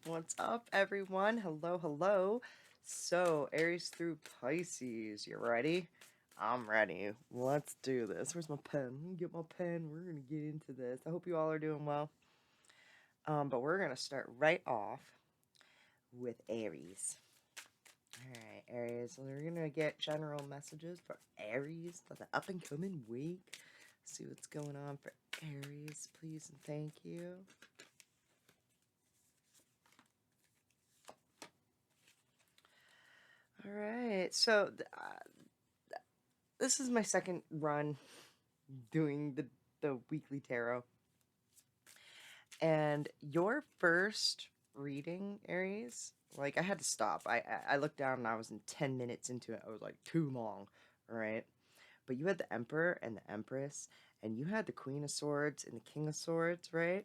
What's up, everyone? Hello, hello. So, Aries through Pisces, you ready? I'm ready. Let's do this. Where's my pen? Let me get my pen. We're gonna get into this. I hope you all are doing well. But we're gonna start right off with Aries. Alright, Aries. So we're gonna get general messages for Aries for the up and coming week. See what's going on for Aries, please and thank you. All right, so this is my second run doing the weekly tarot. And your first reading, Aries, like I had to stop. I looked down and I was in 10 minutes into it. I was like, too long, right? But you had the Emperor and the Empress, and you had the Queen of Swords and the King of Swords, right?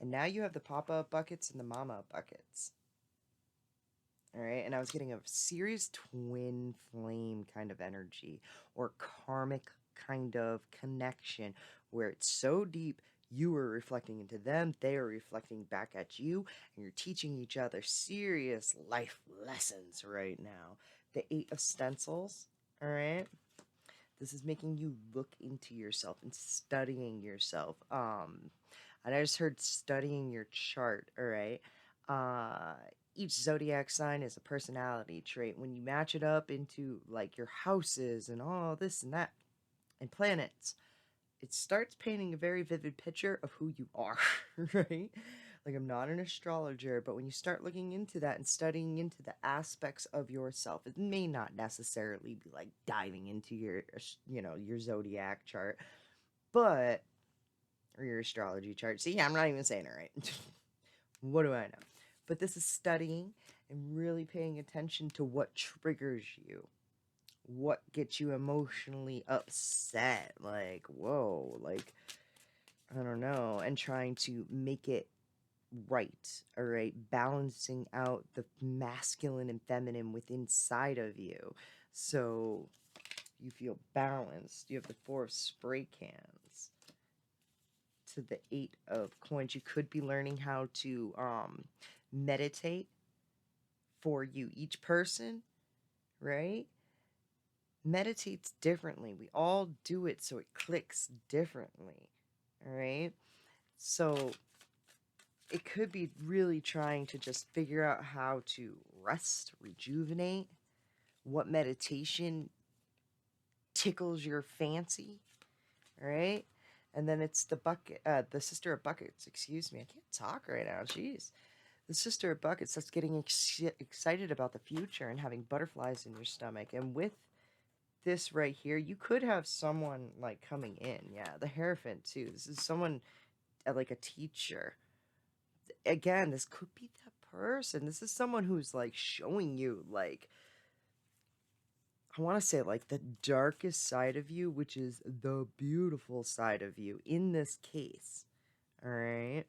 And now you have the Papa buckets and the Mama buckets. All right, and I was getting a serious twin flame kind of energy or karmic kind of connection where it's so deep you are reflecting into them, they are reflecting back at you, and you're teaching each other serious life lessons right now. The Eight of Stencils, all right? This is making you look into yourself and studying yourself. And I just heard studying your chart, all right? Uh, each zodiac sign is a personality trait. When you match it up into like your houses and all this and that and planets, it starts painting a very vivid picture of who you are, right? Like, I'm not an astrologer, but when you start looking into that and studying into the aspects of yourself, it may not necessarily be like diving into your, your zodiac chart, but, or your astrology chart. See, I'm not even saying it right. What do I know? But this is studying and really paying attention to what triggers you, what gets you emotionally upset. Like, whoa, like, I don't know, and trying to make it right, all right? Balancing out the masculine and feminine within inside of you. So you feel balanced. You have the Four of Spray Cans to the Eight of Coins. You could be learning how to meditate for you. Each person, right, meditates differently. We all do it so it clicks differently, all right? So it could be really trying to just figure out how to rest, rejuvenate, what meditation tickles your fancy, all right? And then it's the Sister of Buckets, excuse me. I can't talk right now, jeez. The Sister of Buckets that's getting excited about the future and having butterflies in your stomach. And with this right here, you could have someone like coming in. Yeah, the Hierophant too. This is someone like a teacher. Again, this could be that person. This is someone who's like showing you like, I want to say like the darkest side of you, which is the beautiful side of you in this case. All right.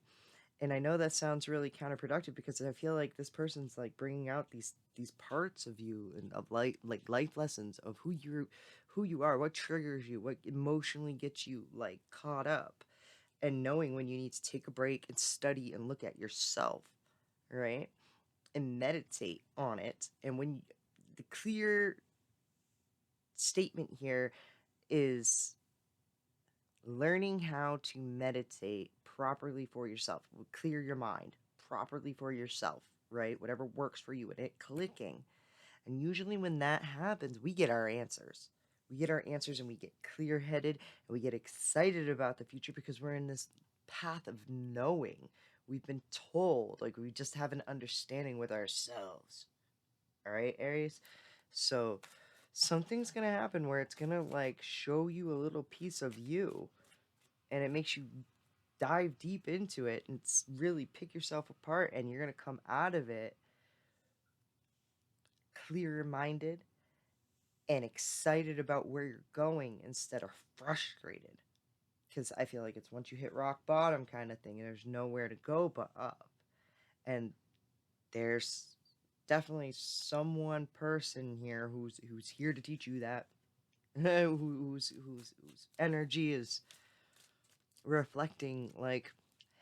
And I know that sounds really counterproductive because I feel like this person's like bringing out these parts of you and of like life lessons of who you are, what triggers you, what emotionally gets you like caught up, and knowing when you need to take a break and study and look at yourself, right? And meditate on it. And the clear statement here is learning how to meditate properly for yourself, clear your mind properly for yourself, right? Whatever works for you, and it clicking. And usually when that happens, we get our answers. We get our answers and we get clear headed and we get excited about the future because we're in this path of knowing. We've been told, like, we just have an understanding with ourselves. All right, Aries? So something's going to happen where it's going to, like, show you a little piece of you, and it makes you dive deep into it and really pick yourself apart, and you're going to come out of it clear minded and excited about where you're going instead of frustrated. Because I feel like it's once you hit rock bottom kind of thing, and there's nowhere to go but up. And there's definitely someone person here who's here to teach you that, whose energy is reflecting like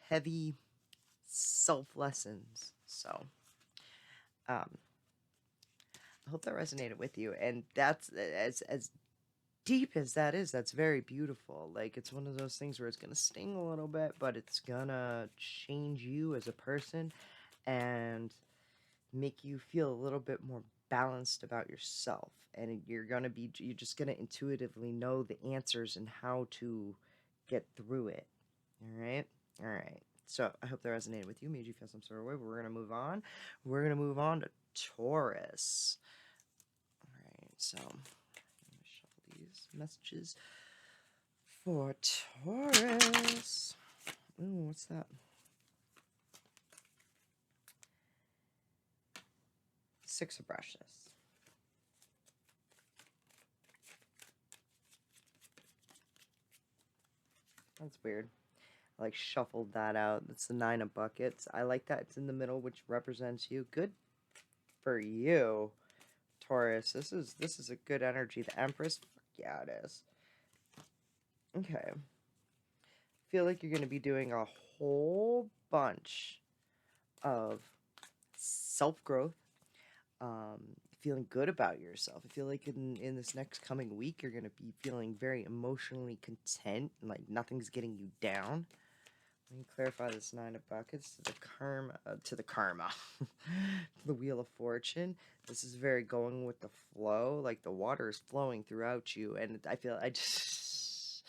heavy self lessons. So, um, I hope that resonated with you. And that's as deep as that is, that's very beautiful. Like, it's one of those things where it's gonna sting a little bit, but it's gonna change you as a person and make you feel a little bit more balanced about yourself. And you're just gonna intuitively know the answers and how to get through it. All right. So I hope that resonated with you, made you feel some sort of way. We're gonna move on. We're gonna move on to Taurus. All right. So I'm gonna shuffle these messages for Taurus. Ooh, what's that? Six of brushes. That's weird. I like shuffled that out. That's the nine of buckets. I like that it's in the middle, which represents you. Good for you, Taurus. This is a good energy. The Empress. Fuck yeah, it is. Okay. Feel like you're gonna be doing a whole bunch of self growth. Feeling good about yourself. I feel like in this next coming week, you're gonna be feeling very emotionally content, and like nothing's getting you down. Let me clarify this nine of buckets to the karma, to the wheel of fortune. This is very going with the flow, like the water is flowing throughout you, and I just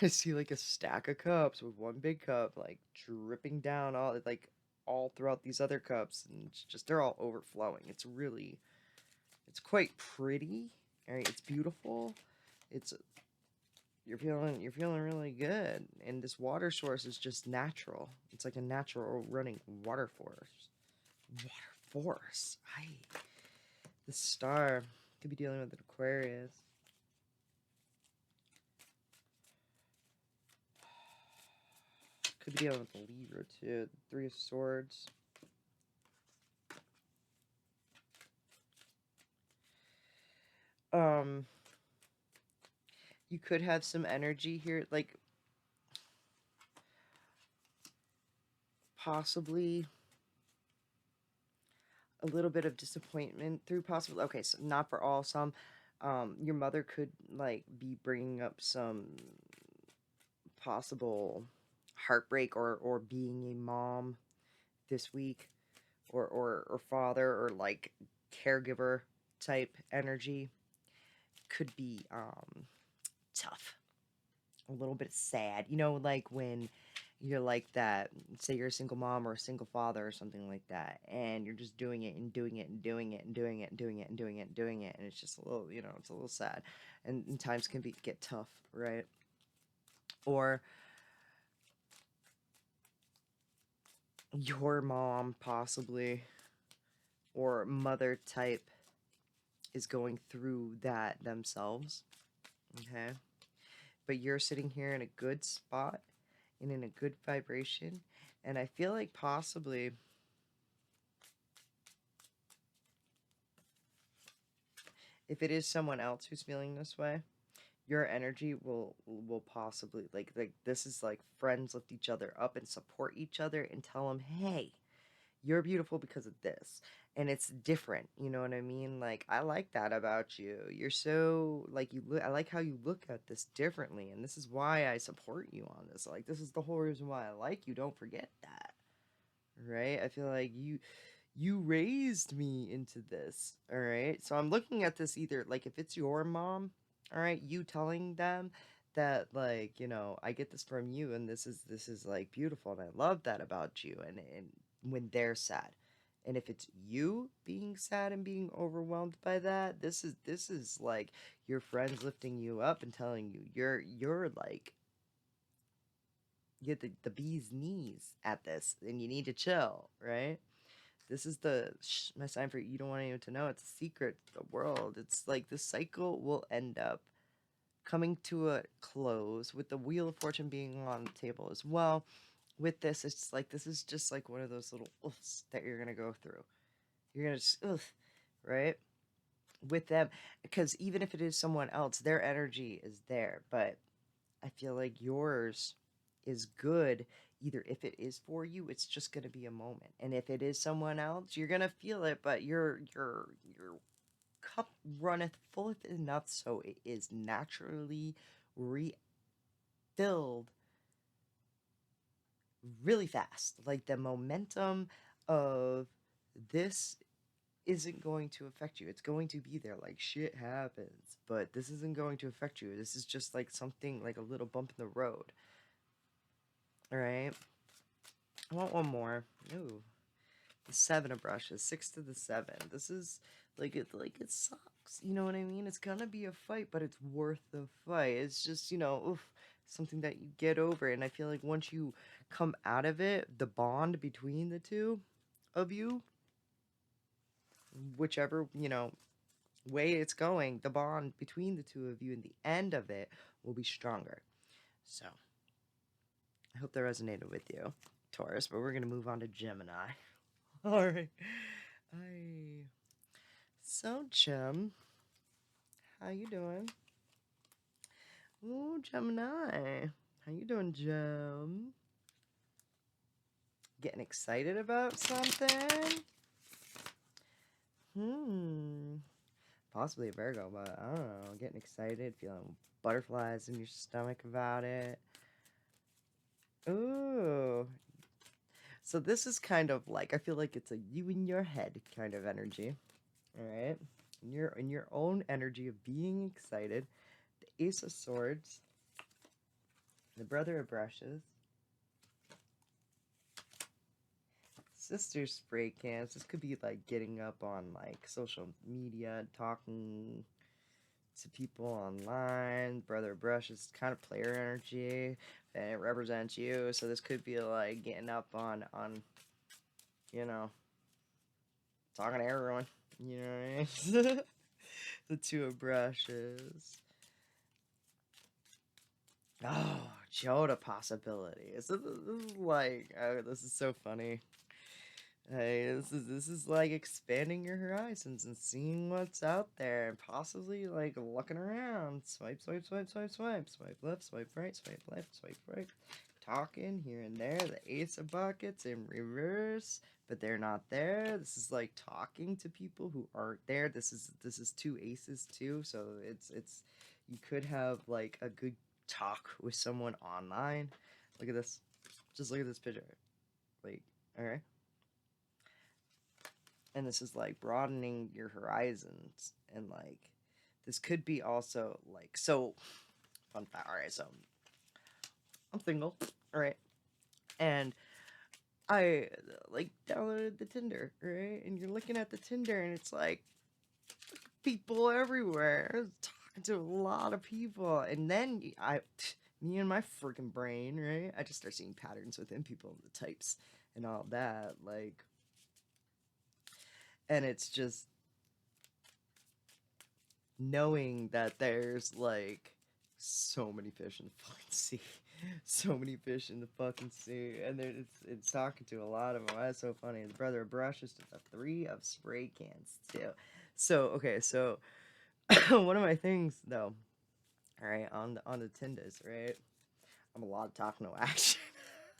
I see like a stack of cups with one big cup like dripping down all throughout these other cups, and it's just they're all overflowing. It's quite pretty. All right, it's beautiful. It's you're feeling really good, and this water source is just natural. It's like a natural running water force. I the star could be dealing with an Aquarius. Could be dealing with the Libra too. Three of Swords. You could have some energy here, like possibly a little bit of disappointment through possible. Okay, so not for all. Some, your mother could like be bringing up some possible heartbreak or being a mom this week, or father or like caregiver type energy could be tough, a little bit sad, like when you're like that, say you're a single mom or a single father or something like that, and you're just doing it and doing it and doing it and doing it and doing it and doing it and doing it, and it's just a little, it's a little sad, and times can get tough, right? Or your mom possibly, or mother type, is going through that themselves, okay? But you're sitting here in a good spot and in a good vibration, and I feel like possibly if it is someone else who's feeling this way, your energy will possibly like this is like friends lift each other up and support each other and tell them, hey, you're beautiful because of this, and it's different, you know what I mean? Like, I like that about you. You're so like, I like how you look at this differently, and this is why I support you on this. Like, this is the whole reason why I like you. Don't forget that, right? I feel like you raised me into this, all right? So I'm looking at this either like if it's your mom, all right, you telling them that, like, I get this from you, and this is like beautiful, and I love that about you, and when they're sad. And if it's you being sad and being overwhelmed by that, this is like your friends lifting you up and telling you you're like you get the bee's knees at this, and you need to chill, right? This is my sign for you. You don't want anyone to know. It's a secret to the world. It's like the cycle will end up coming to a close with the Wheel of Fortune being on the table as well. With this, it's like this is just like one of those little oofs that you're gonna go through. You're gonna just oof, right? With them, because even if it is someone else, their energy is there, but I feel like yours is good, either if it is for you, it's just gonna be a moment. And if it is someone else, you're gonna feel it, but your cup runneth fulleth enough so it is naturally refilled really fast. Like the momentum of this isn't going to affect you. It's going to be there. Like shit happens, but this isn't going to affect you. This is just like something like a little bump in the road. All right. I want one more. Ooh, the 7 of brushes, 6 to the 7. This is like it sucks. You know what I mean? It's gonna be a fight, but it's worth the fight. It's just, oof, something that you get over. And I feel like once you come out of it, the bond between the two of you, whichever, way it's going, the bond between the two of you in the end of it will be stronger. So, I hope that resonated with you, Taurus, but we're going to move on to Gemini. All right. So, Gem, how you doing? Ooh, Gemini. How you doing, Gem? Getting excited about something? Possibly a Virgo, but I don't know. Getting excited, feeling butterflies in your stomach about it. Ooh. So this is kind of like, I feel like it's a you in your head kind of energy. All right? In your own energy of being excited. The Ace of Swords. The Brother of Brushes. Sister spray cans. This could be like getting up on like social media, talking to people online. Brother of Brushes, kind of player energy, and it represents you. So this could be like getting up on talking to everyone. You know what I mean? The 2 of Brushes. Oh, Joda possibilities. This is like, this is so funny. Hey, this is like expanding your horizons and seeing what's out there and possibly like looking around. Swipe, swipe, swipe, swipe, swipe, swipe left, swipe right, swipe left, swipe right. Talking here and there. The Ace of Buckets in reverse, but they're not there. This is like talking to people who aren't there. This is 2 aces too, so it's you could have like a good talk with someone online. Look at this. Just look at this picture. Like, all right. And this is like broadening your horizons, and like this could be also like, so fun fact. All right, so I'm single, all right, and I like downloaded the Tinder, right, and you're looking at the Tinder and it's like people everywhere. I was talking to a lot of people, and then me and my freaking brain, right, I just start seeing patterns within people, the types and all that, like. And it's just knowing that there's like so many fish in the fucking sea, so many fish in the fucking sea, and it's talking to a lot of them. That's so funny. The Brother of Brushes to the 3 of spray cans too. So okay, so one of my things though, all right, on the Tinders, right? I'm a lot of talk, no action.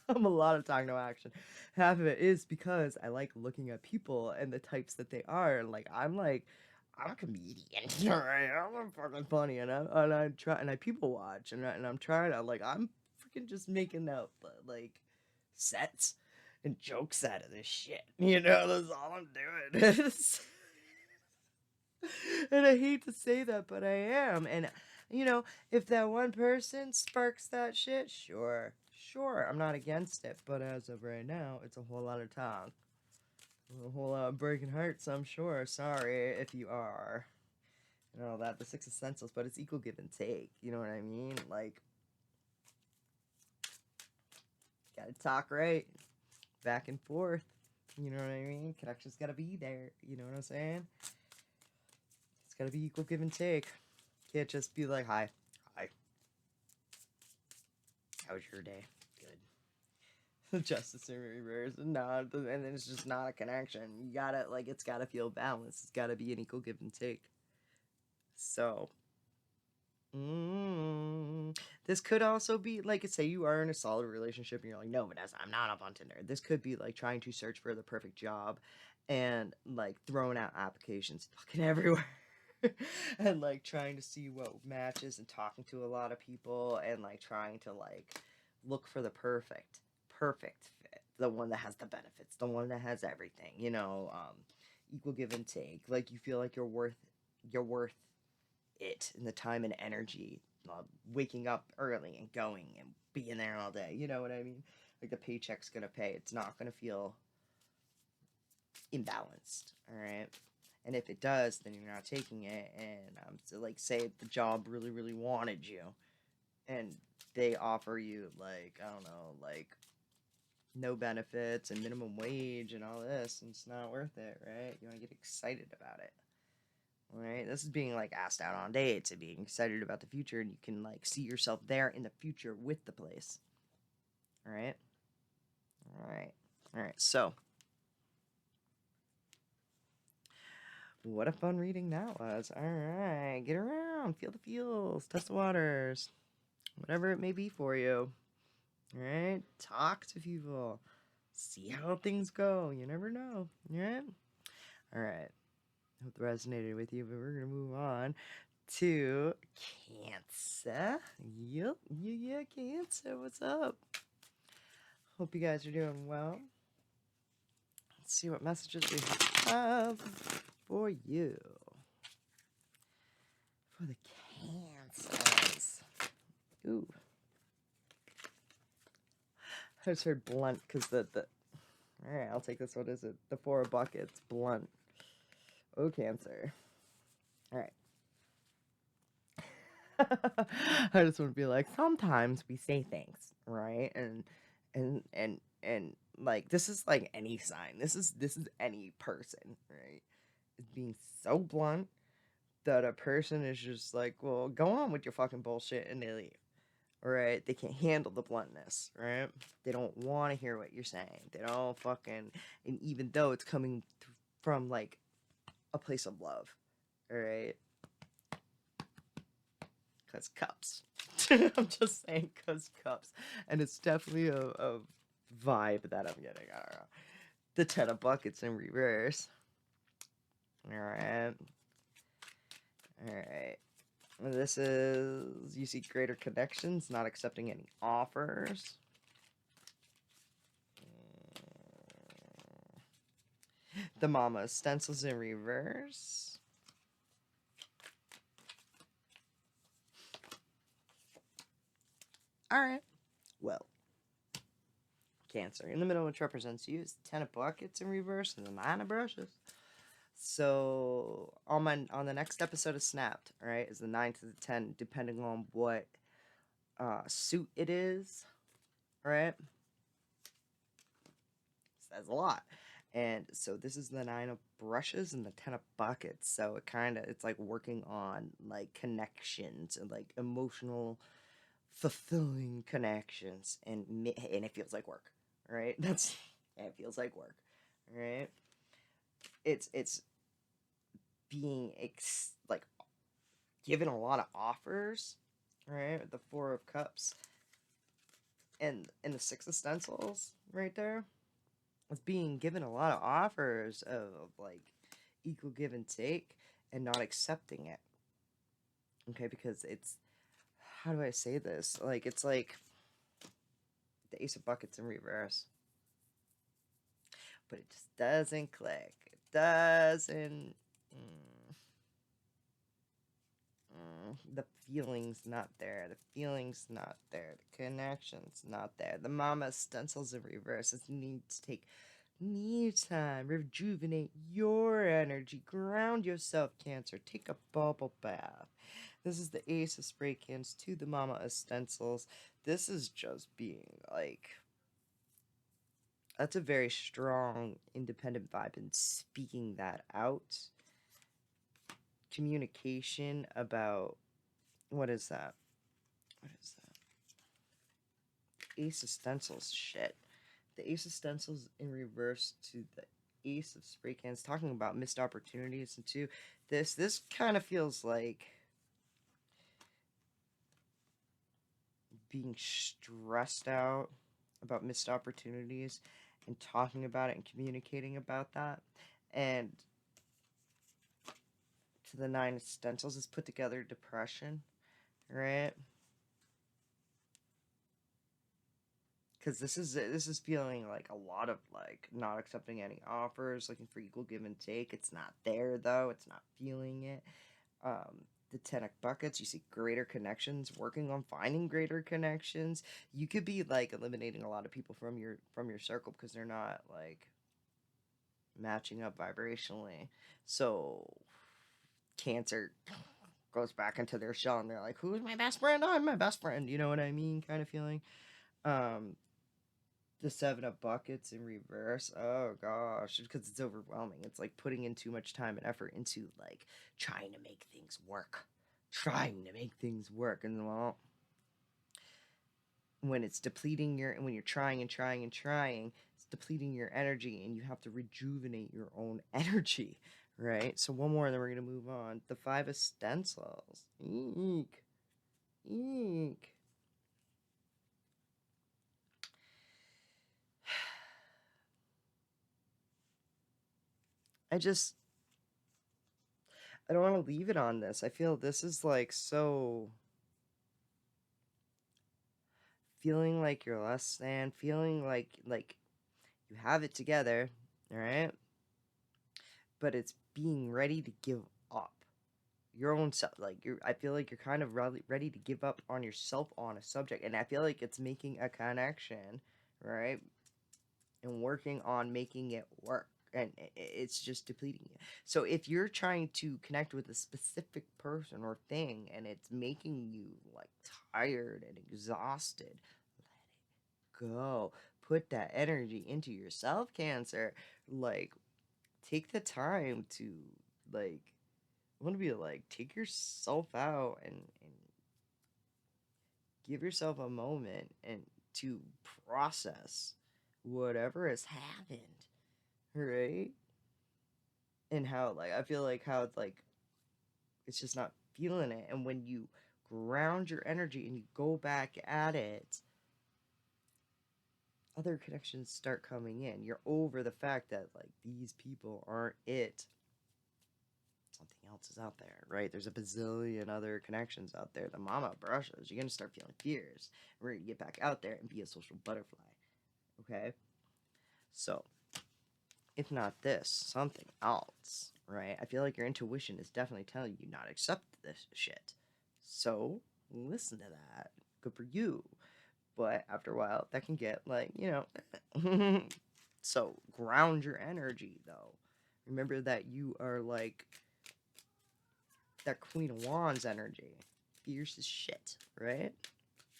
I'm a lot of talk, no action. Half of it is because I like looking at people and the types that they are. Like I'm a comedian, all right? I'm fucking funny, and I try and I people watch, and I'm trying to like I'm freaking just making out like sets and jokes out of this shit. That's all I'm doing. And I hate to say that, but I am. And if that one person sparks that shit, sure, I'm not against it. But as of right now, it's a whole lot of talk. A whole lot of breaking hearts, I'm sure. Sorry if you are. And all that. The 6 essentials, but it's equal give and take. You know what I mean? Like, gotta talk right. Back and forth. You know what I mean? Connection's gotta be there. You know what I'm saying? It's gotta be equal give and take. Can't just be like, hi. How was your day? Good. Justice in reverse. No, and then it's just not a connection. You gotta, like, it's gotta feel balanced. It's gotta be an equal give and take. So, This could also be like, say you are in a solid relationship and you're like, no, Vanessa, I'm not up on Tinder. This could be like trying to search for the perfect job and like throwing out applications fucking everywhere. And like trying to see what matches and talking to a lot of people and like trying to like look for the perfect fit, the one that has the benefits, the one that has everything, equal give and take. Like you feel like you're worth it and the time and energy, waking up early and going and being there all day. You know what I mean? Like the paycheck's gonna pay. It's not gonna feel imbalanced. All right. And if it does, then you're not taking it. And so like, say the job really, really wanted you, and they offer you like, I don't know, like no benefits and minimum wage and all this, and it's not worth it, right? You want to get excited about it. Right? This is being like asked out on dates and being excited about the future, and you can like see yourself there in the future with the place. All right? All right. All right. So, what a fun reading that was. All right. Get around, feel the feels, test the waters, whatever it may be for you. All right? Talk to people. See how things go. You never know. All right? All right. Hope it resonated with you, but we're going to move on to Cancer. Yep. Yeah, Cancer. What's up? Hope you guys are doing well. Let's see what messages we have for you. For the Cancers. Ooh. I just heard blunt because the Alright, I'll take this. What is it? The 4 of buckets. Blunt. Oh, Cancer. Alright. I just want to be like, sometimes we say things, right? And like, this is like any sign. This is any person, right? It's being so blunt that a person is just like, well, go on with your fucking bullshit, and they leave. Right? They can't handle the bluntness, right? They don't want to hear what you're saying. They don't fucking, and even though it's coming from like a place of love, right? Because cups. I'm just saying, because cups. And it's definitely a vibe that I'm getting. I don't know. The 10 of buckets in reverse. Alright. Alright. This is, you see greater connections, not accepting any offers. The mama stencils in reverse. Alright. Well. Cancer. In the middle, which represents you, is 10 of buckets in reverse and the 9 of brushes. So on the next episode of Snapped, right, is the 9 to the 10, depending on what suit it is, right? Says a lot. And so this is the 9 of brushes and the 10 of buckets. So it's like working on like connections and like emotional, fulfilling connections, and it feels like work, right? It feels like work, right? It's being like given a lot of offers, right? The 4 of cups and the 6 of stencils right there. It's being given a lot of offers of like equal give and take and not accepting it. Okay, because it's, how do I say this? Like, it's like the Ace of Buckets in reverse. But it just doesn't click. It doesn't. The feeling's not there. The feeling's not there. The connection's not there. The mama stencils in reverse. It needs to take me time. Rejuvenate your energy. Ground yourself, Cancer. Take a bubble bath. This is the Ace of Spray Cans to the mama of stencils. This is just being like, that's a very strong, independent vibe, and speaking that out. Communication about, what is that? What is that? Ace of stencils, shit. The Ace of stencils in reverse to the Ace of spray cans, talking about missed opportunities. And to this kind of feels like being stressed out about missed opportunities and talking about it and communicating about that. And to the 9 of stencils is put together depression, right? Because this is feeling like a lot of like not accepting any offers, looking for equal give and take. It's not there though. It's not feeling it. The 10 of buckets, you see greater connections, working on finding greater connections. You could be like eliminating a lot of people from your circle because they're not like matching up vibrationally. So Cancer goes back into their shell and they're like, who's my best friend? I'm my best friend. You know what I mean? Kind of feeling. The 7 of buckets in reverse. Oh gosh, because it's overwhelming. It's like putting in too much time and effort into like trying to make things work. And well, when it's depleting when you're trying and trying and trying, it's depleting your energy and you have to rejuvenate your own energy, right? So one more and then we're gonna move on. The 5 of stencils. Eek. I don't want to leave it on this. I feel this is like so feeling like you're less than, feeling like you have it together, all right? But it's being ready to give up your own self. Like I feel like you're kind of ready to give up on yourself on a subject, and I feel like it's making a connection, right? And working on making it work. And it's just depleting you. So if you're trying to connect with a specific person or thing and it's making you like tired and exhausted, let it go. Put that energy into yourself, Cancer. Like, take the time to like, I want to be like, take yourself out and give yourself a moment and to process whatever has happened, right? And how like I feel like how it's like it's just not feeling it. And when you ground your energy and you go back at it, other connections start coming in. You're over the fact that like these people aren't it. Something else is out there, right? There's a bazillion other connections out there. The mama brushes. You're gonna start feeling fears. We're gonna get back out there and be a social butterfly. Okay? So if not this, something else, right? I feel like your intuition is definitely telling you not to accept this shit. So listen to that. Good for you. But after a while, that can get like, so ground your energy though. Remember that you are like that Queen of Wands energy. Fierce as shit, right?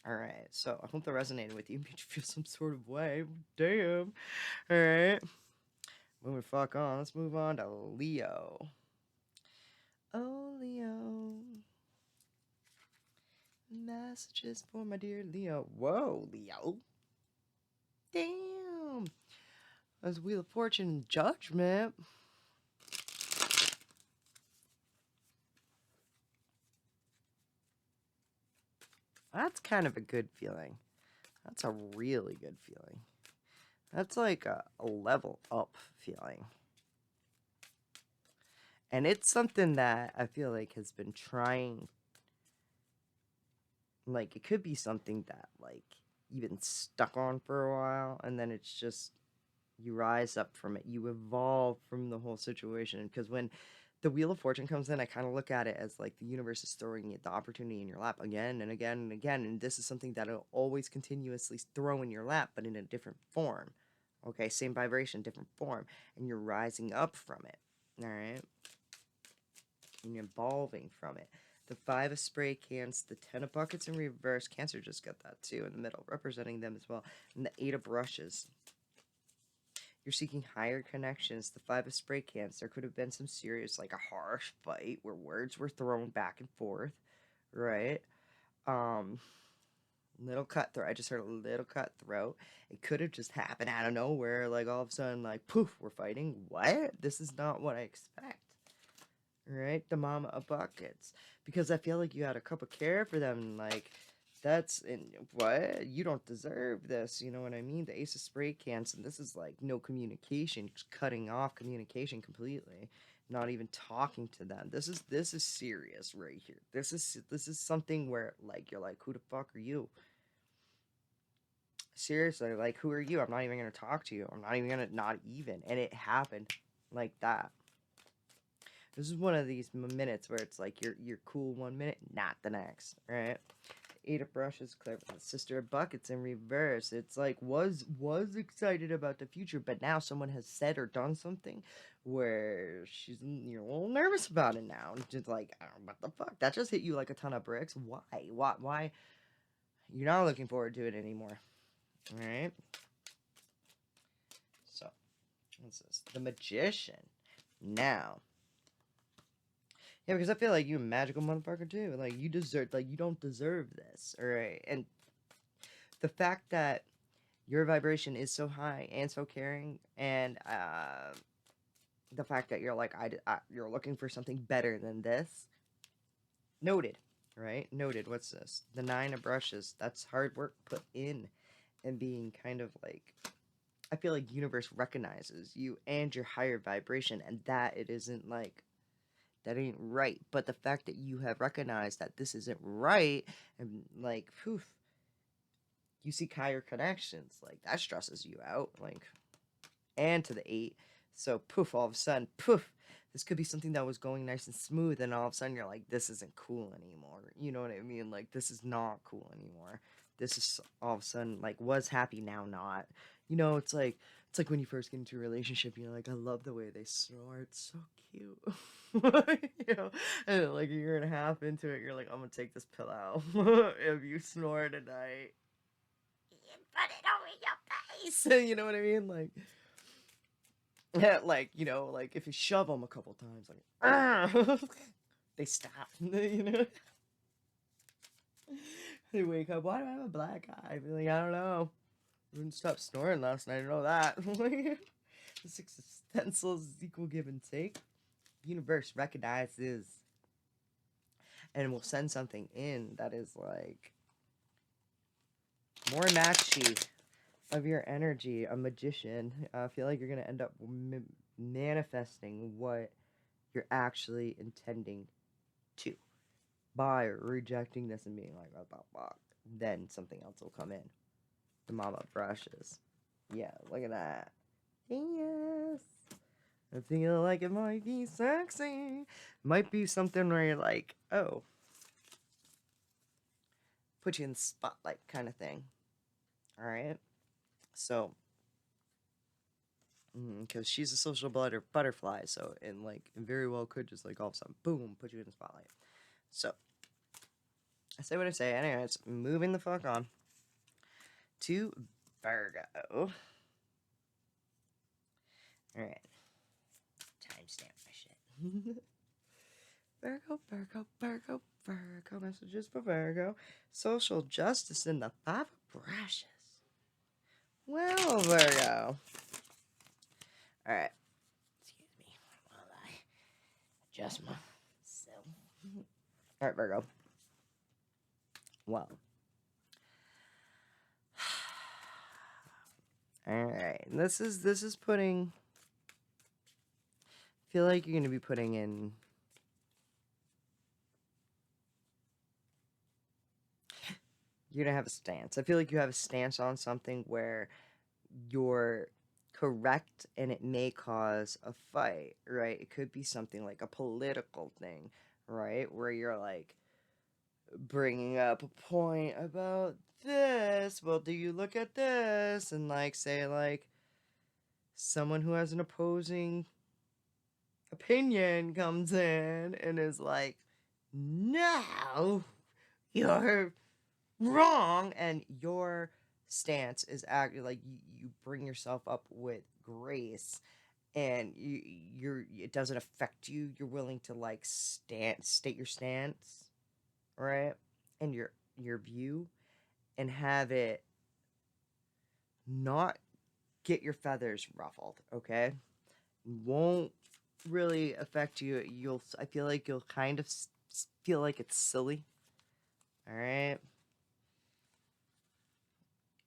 Alright, so I hope that resonated with you. Made you feel some sort of way. Damn. Alright. Moving fuck on. Let's move on to Leo. Oh, Leo. Messages for my dear Leo. Whoa, Leo. Damn. That's Wheel of Fortune Judgment. That's kind of a good feeling. That's a really good feeling. That's like a level up feeling. And it's something that I feel like has been trying. Like, it could be something that, like, you've been stuck on for a while, and then it's just, you rise up from it. You evolve from the whole situation. Because when the Wheel of Fortune comes in, I kind of look at it as, like, the universe is throwing the opportunity in your lap again and again and again. And this is something that it'll always continuously throw in your lap, but in a different form. Okay, same vibration, different form. And you're rising up from it. All right? And you're evolving from it. The 5 of spray cans, the 10 of buckets in reverse. Cancer just got that too in the middle, representing them as well. And the 8 of brushes. You're seeking higher connections. The 5 of spray cans. There could have been some serious, like a harsh fight where words were thrown back and forth, right? Little cutthroat. I just heard a little cutthroat. It could have just happened out of nowhere, like all of a sudden, like poof, we're fighting. What? This is not what I expect. Right? The mama of buckets. Because I feel like you had a cup of care for them. Like, That's in what? You don't deserve this. You know what I mean? The Ace of Spray cans, and this is like no communication, just cutting off communication completely. Not even talking to them. This is serious right here. This is something where like you're like, who the fuck are you? Seriously, like who are you? I'm not even gonna talk to you. I'm not even gonna not even. And it happened like that. This is one of these minutes where it's like you're cool 1 minute, not the next, right? Eight of brushes, clever. Sister of buckets in reverse. It's like was excited about the future, but now someone has said or done something where you're a little nervous about it now. Just like, what the fuck? That just hit you like a ton of bricks. Why? Why? You're not looking forward to it anymore. All right. So, what's this? The Magician. Now. Yeah, because I feel like you a magical motherfucker too. Like you don't deserve this, all right? And the fact that your vibration is so high and so caring, and the fact that you're like you're looking for something better than this. Noted, right? Noted. What's this? The Nine of brushes. That's hard work put in, and being kind of like. I feel like universe recognizes you and your higher vibration, and that it isn't like. That ain't right. But the fact that you have recognized that this isn't right, and like, poof, you see higher connections, like that stresses you out, like, and to the 8. So poof, all of a sudden, poof, this could be something that was going nice and smooth, and all of a sudden you're like, this isn't cool anymore. You know what I mean? Like, this is not cool anymore. This is all of a sudden like was happy, now not. You know, it's like when you first get into a relationship, you're like, I love the way they snore. It's so cute. You know, and then, like a year and a half into it, you're like, I'm gonna take this pill out. If you snore tonight, you put it over your face. You know what I mean? Like, yeah, like, you know, like if you shove them a couple times, like, they stop. You know, they wake up. Why do I have a black eye? I like, I don't know. I didn't stop snoring last night. I know that. The 6 of stencils is equal give and take. Universe recognizes and will send something in that is like more matchy of your energy. A magician. I feel like you're gonna end up manifesting what you're actually intending to by rejecting this and being like, oh, blah, blah. Then something else will come in. The mama brushes. Yeah, look at that. Yes. I feel like it might be sexy. Might be something where you're like, oh, put you in the spotlight kind of thing. All right. So, because she's a social butterfly, so and like very well could just like all of a sudden, boom, put you in the spotlight. So, I say what I say. Anyways, moving the fuck on to Virgo. All right. Timestamp my shit. Virgo messages for Virgo. Social justice in the 5 of brushes. Well, Virgo. Alright. Excuse me while I adjust myself. Alright, Virgo. Well. Alright. This is putting. I feel like you're gonna be putting in. You're gonna have a stance. I feel like you have a stance on something where you're correct and it may cause a fight, right? It could be something like a political thing, right? Where you're like bringing up a point about this. Well, do you look at this? And like say like someone who has an opposing opinion comes in and is like, no, you're wrong, and your stance is actually like you bring yourself up with grace, and you're it doesn't affect you. You're willing to like state your stance, right, and your view, and have it not get your feathers ruffled. Okay, won't really affect you. I feel like you'll kind of feel like it's silly. All right.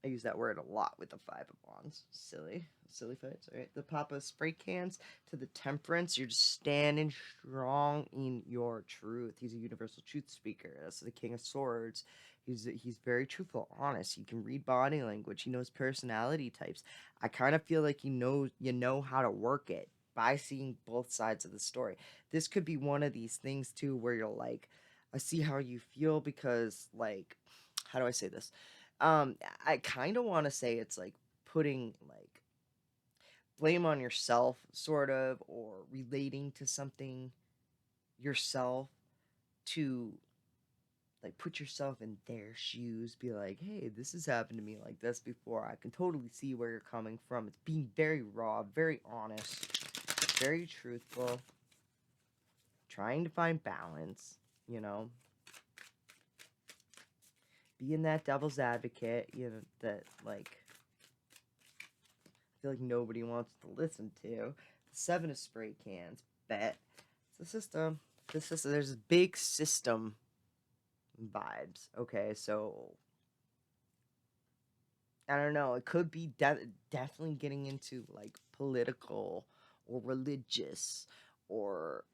I use that word a lot with the Five of Wands. Silly fights, right? The Papa of Spray Cans to the Temperance. You're just standing strong in your truth. He's a universal truth speaker. That's the King of Swords. He's very truthful, honest. He can read body language. He knows personality types. I kind of feel like you know how to work it by seeing both sides of the story. This could be one of these things too, where you're like, I see how you feel because, like, how do I say this? I kind of want to say it's like putting like blame on yourself, sort of, or relating to something yourself to like put yourself in their shoes, be like, hey, this has happened to me like this before. I can totally see where you're coming from. It's being very raw, very honest, very truthful, trying to find balance, you know, being that devil's advocate, you know, that like I feel like nobody wants to listen to. The Seven of Spray Cans. Bet. It's the system. There's big system vibes. Okay, so I don't know. It could be definitely getting into like political or religious or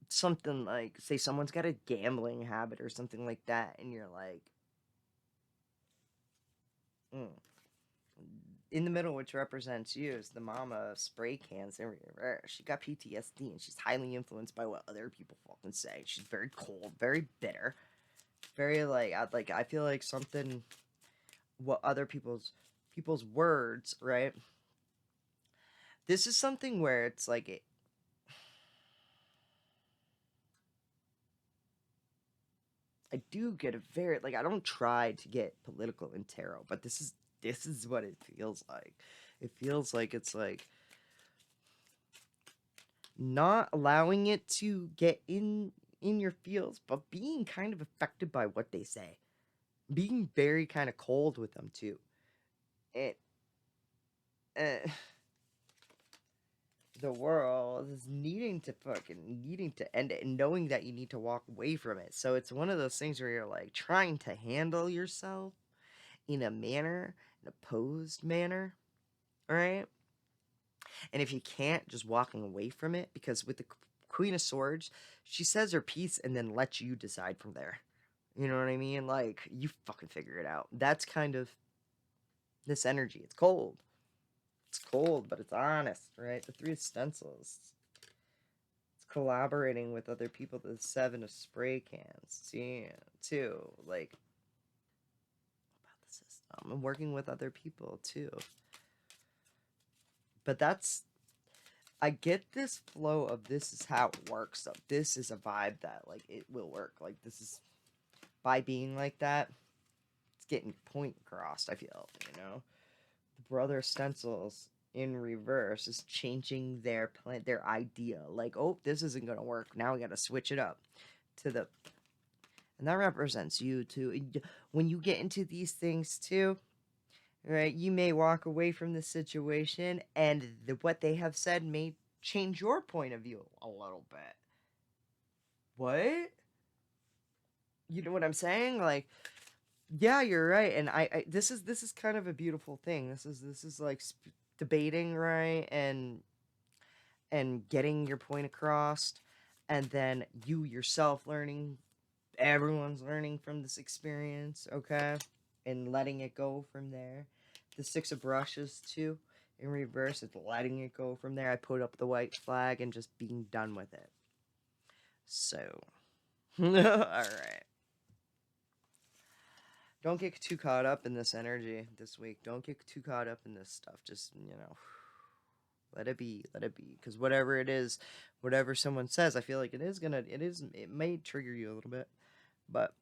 something like, say, someone's got a gambling habit or something like that, and you're like, mm. In the middle, which represents you, is the mama of spray cans. She got PTSD, and she's highly influenced by what other people fucking say. She's very cold, very bitter, very like I feel like something what other people's words, right? This is something where it's like I do get a very like I don't try to get political in tarot, but this is what it feels like. It feels like it's like not allowing it to get in your feels, but being kind of affected by what they say, being very kind of cold with them too. It uh, the world is needing to end it and knowing that you need to walk away from it. So it's one of those things where you're like trying to handle yourself in a manner, an opposed manner, right? And if you can't, just walking away from it, because with the Queen of Swords, she says her piece and then lets you decide from there. You know what I mean? Like, you fucking figure it out. That's kind of this energy. It's cold. It's cold, but it's honest, right? The Three of Stencils. It's collaborating with other people. The Seven of Spray Cans. See, too. Like, about the system. And working with other people, too. But that's I get this flow of this is how it works. So this is a vibe that like it will work. Like this is by being like that, it's getting your point across. I feel, you know, the brother stencils in reverse is changing their plan, their idea. Like, oh, this isn't gonna work. Now we got to switch it up to the, and that represents you too. When you get into these things too, right? You may walk away from the situation, and what they have said may change your point of view a little bit. What? You know what I'm saying? Like, yeah, you're right. And this is kind of a beautiful thing. This is like debating, right? And getting your point across, and then you yourself learning. Everyone's learning from this experience, okay? And letting it go from there. The Six of Brushes too, in reverse, it's letting it go from there. I put up the white flag and just being done with it. So, all right. Don't get too caught up in this energy this week. Don't get too caught up in this stuff. Just, you know, let it be. Let it be. Because whatever it is, whatever someone says, I feel like it may trigger you a little bit. But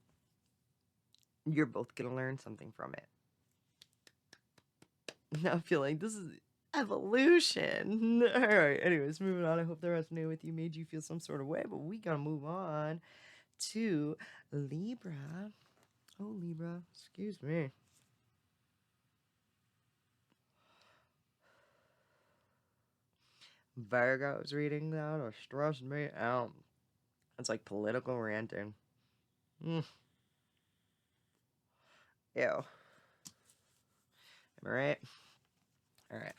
you're both going to learn something from it. I feel like this is evolution. All right. Anyways, moving on. I hope that resonated with you, made you feel some sort of way. But we got to move on to Libra. Oh, Libra. Excuse me. Virgo's reading that or stressed me out. It's like political ranting. Mm. Ew. Am I right? All right.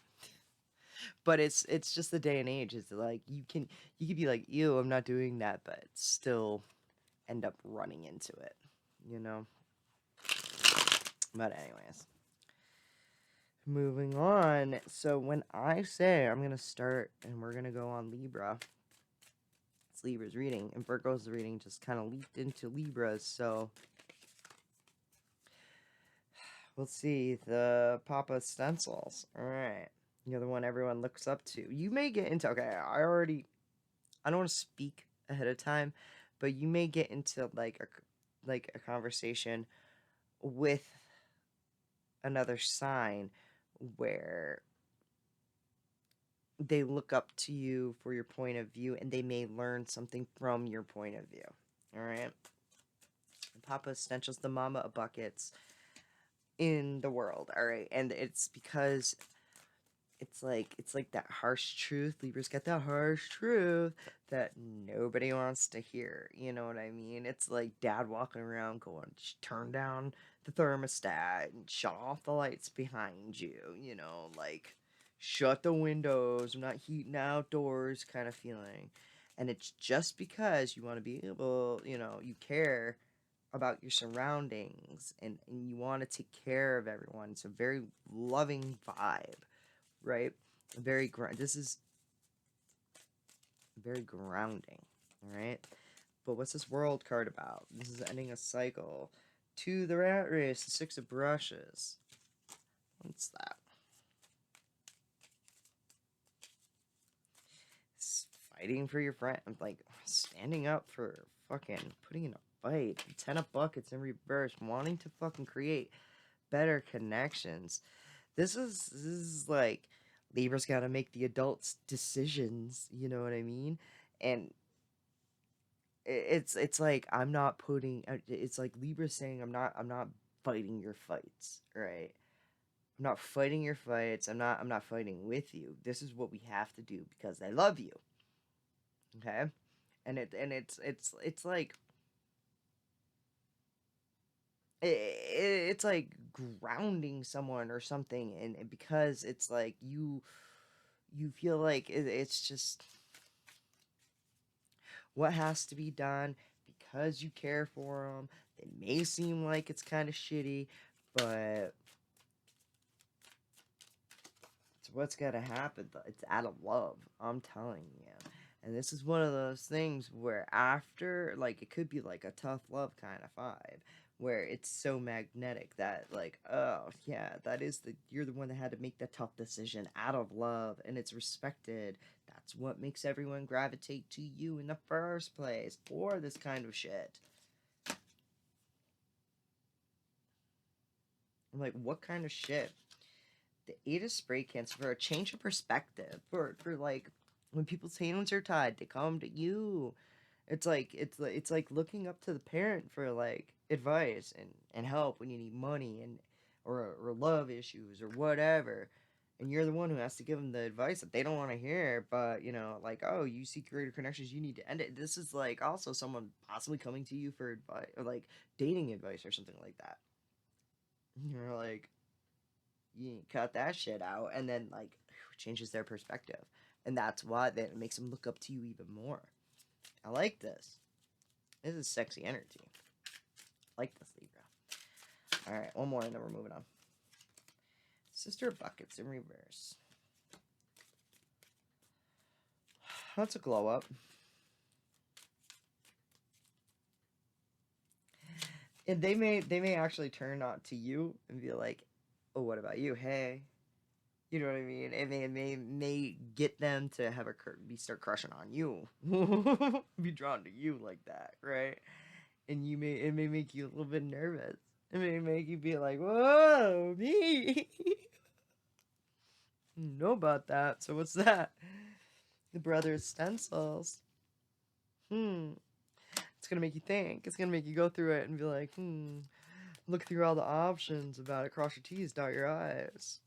But it's just the day and age. It's like you could be like, ew, I'm not doing that, but still end up running into it, you know? But anyways, moving on. So when I say I'm gonna start and we're gonna go on Libra, it's Libra's reading, and Virgo's reading just kind of leaped into Libra's, so we'll see. The Papa stencils. Alright. You're the one everyone looks up to. You may get into, okay, I don't want to speak ahead of time, but you may get into like a conversation with another sign where they look up to you for your point of view and they may learn something from your point of view. All right. Papa Essentials, the mama of buckets in the world. All right. And it's because it's like that harsh truth. Libra's got that harsh truth that nobody wants to hear. You know what I mean? It's like dad walking around going, turn down the thermostat and shut off the lights behind you. You know, like shut the windows. I'm not heating outdoors kind of feeling. And it's just because you want to be able, you care about your surroundings and you want to take care of everyone. It's a very loving vibe, right? This is very grounding, all right? But what's this world card about? This is ending a cycle. To the rat race, the 6 of brushes. What's that? Fighting for your friend, like standing up for fucking putting in a fight. 10 of buckets in reverse, wanting to fucking create better connections. This is like Libra's got to make the adults' decisions. You know what I mean? And it's like I'm not putting. It's like Libra saying I'm not fighting your fights, right? I'm not fighting your fights. I'm not fighting with you. This is what we have to do because I love you. Okay, and it's like it's like grounding someone or something, and because it's like you feel like it's just what has to be done because you care for them. It may seem like it's kind of shitty, but it's what's gotta happen. It's out of love. I'm telling you. And this is one of those things where after, like, it could be like a tough love kind of vibe, where it's so magnetic that, like, oh yeah, you're the one that had to make that tough decision out of love, and it's respected. That's what makes everyone gravitate to you in the first place, or this kind of shit. I'm like, what kind of shit? The 8 of spray cans for a change of perspective, for like when people's hands are tied, they come to you. It's like looking up to the parent for like advice and help when you need money or love issues or whatever. And you're the one who has to give them the advice that they don't want to hear, but like, oh, you seek greater connections, you need to end it. This is like also someone possibly coming to you for advice or like dating advice or something like that. You're like, you cut that shit out, and then like changes their perspective, and that's why that makes them look up to you even more. I like this. This is sexy energy. I like this, Libra. All right, one more, and then we're moving on. Sister of buckets in reverse. That's a glow up. And they may actually turn out to you and be like, oh, what about you? Hey. You know what I mean? And they may get them to have start crushing on you, be drawn to you like that, right? And it may make you a little bit nervous. It may make you be like, whoa, me. Know about that? So what's that? The brother's stencils. It's gonna make you think. It's gonna make you go through it and be like, look through all the options about it. Cross your T's, dot your I's.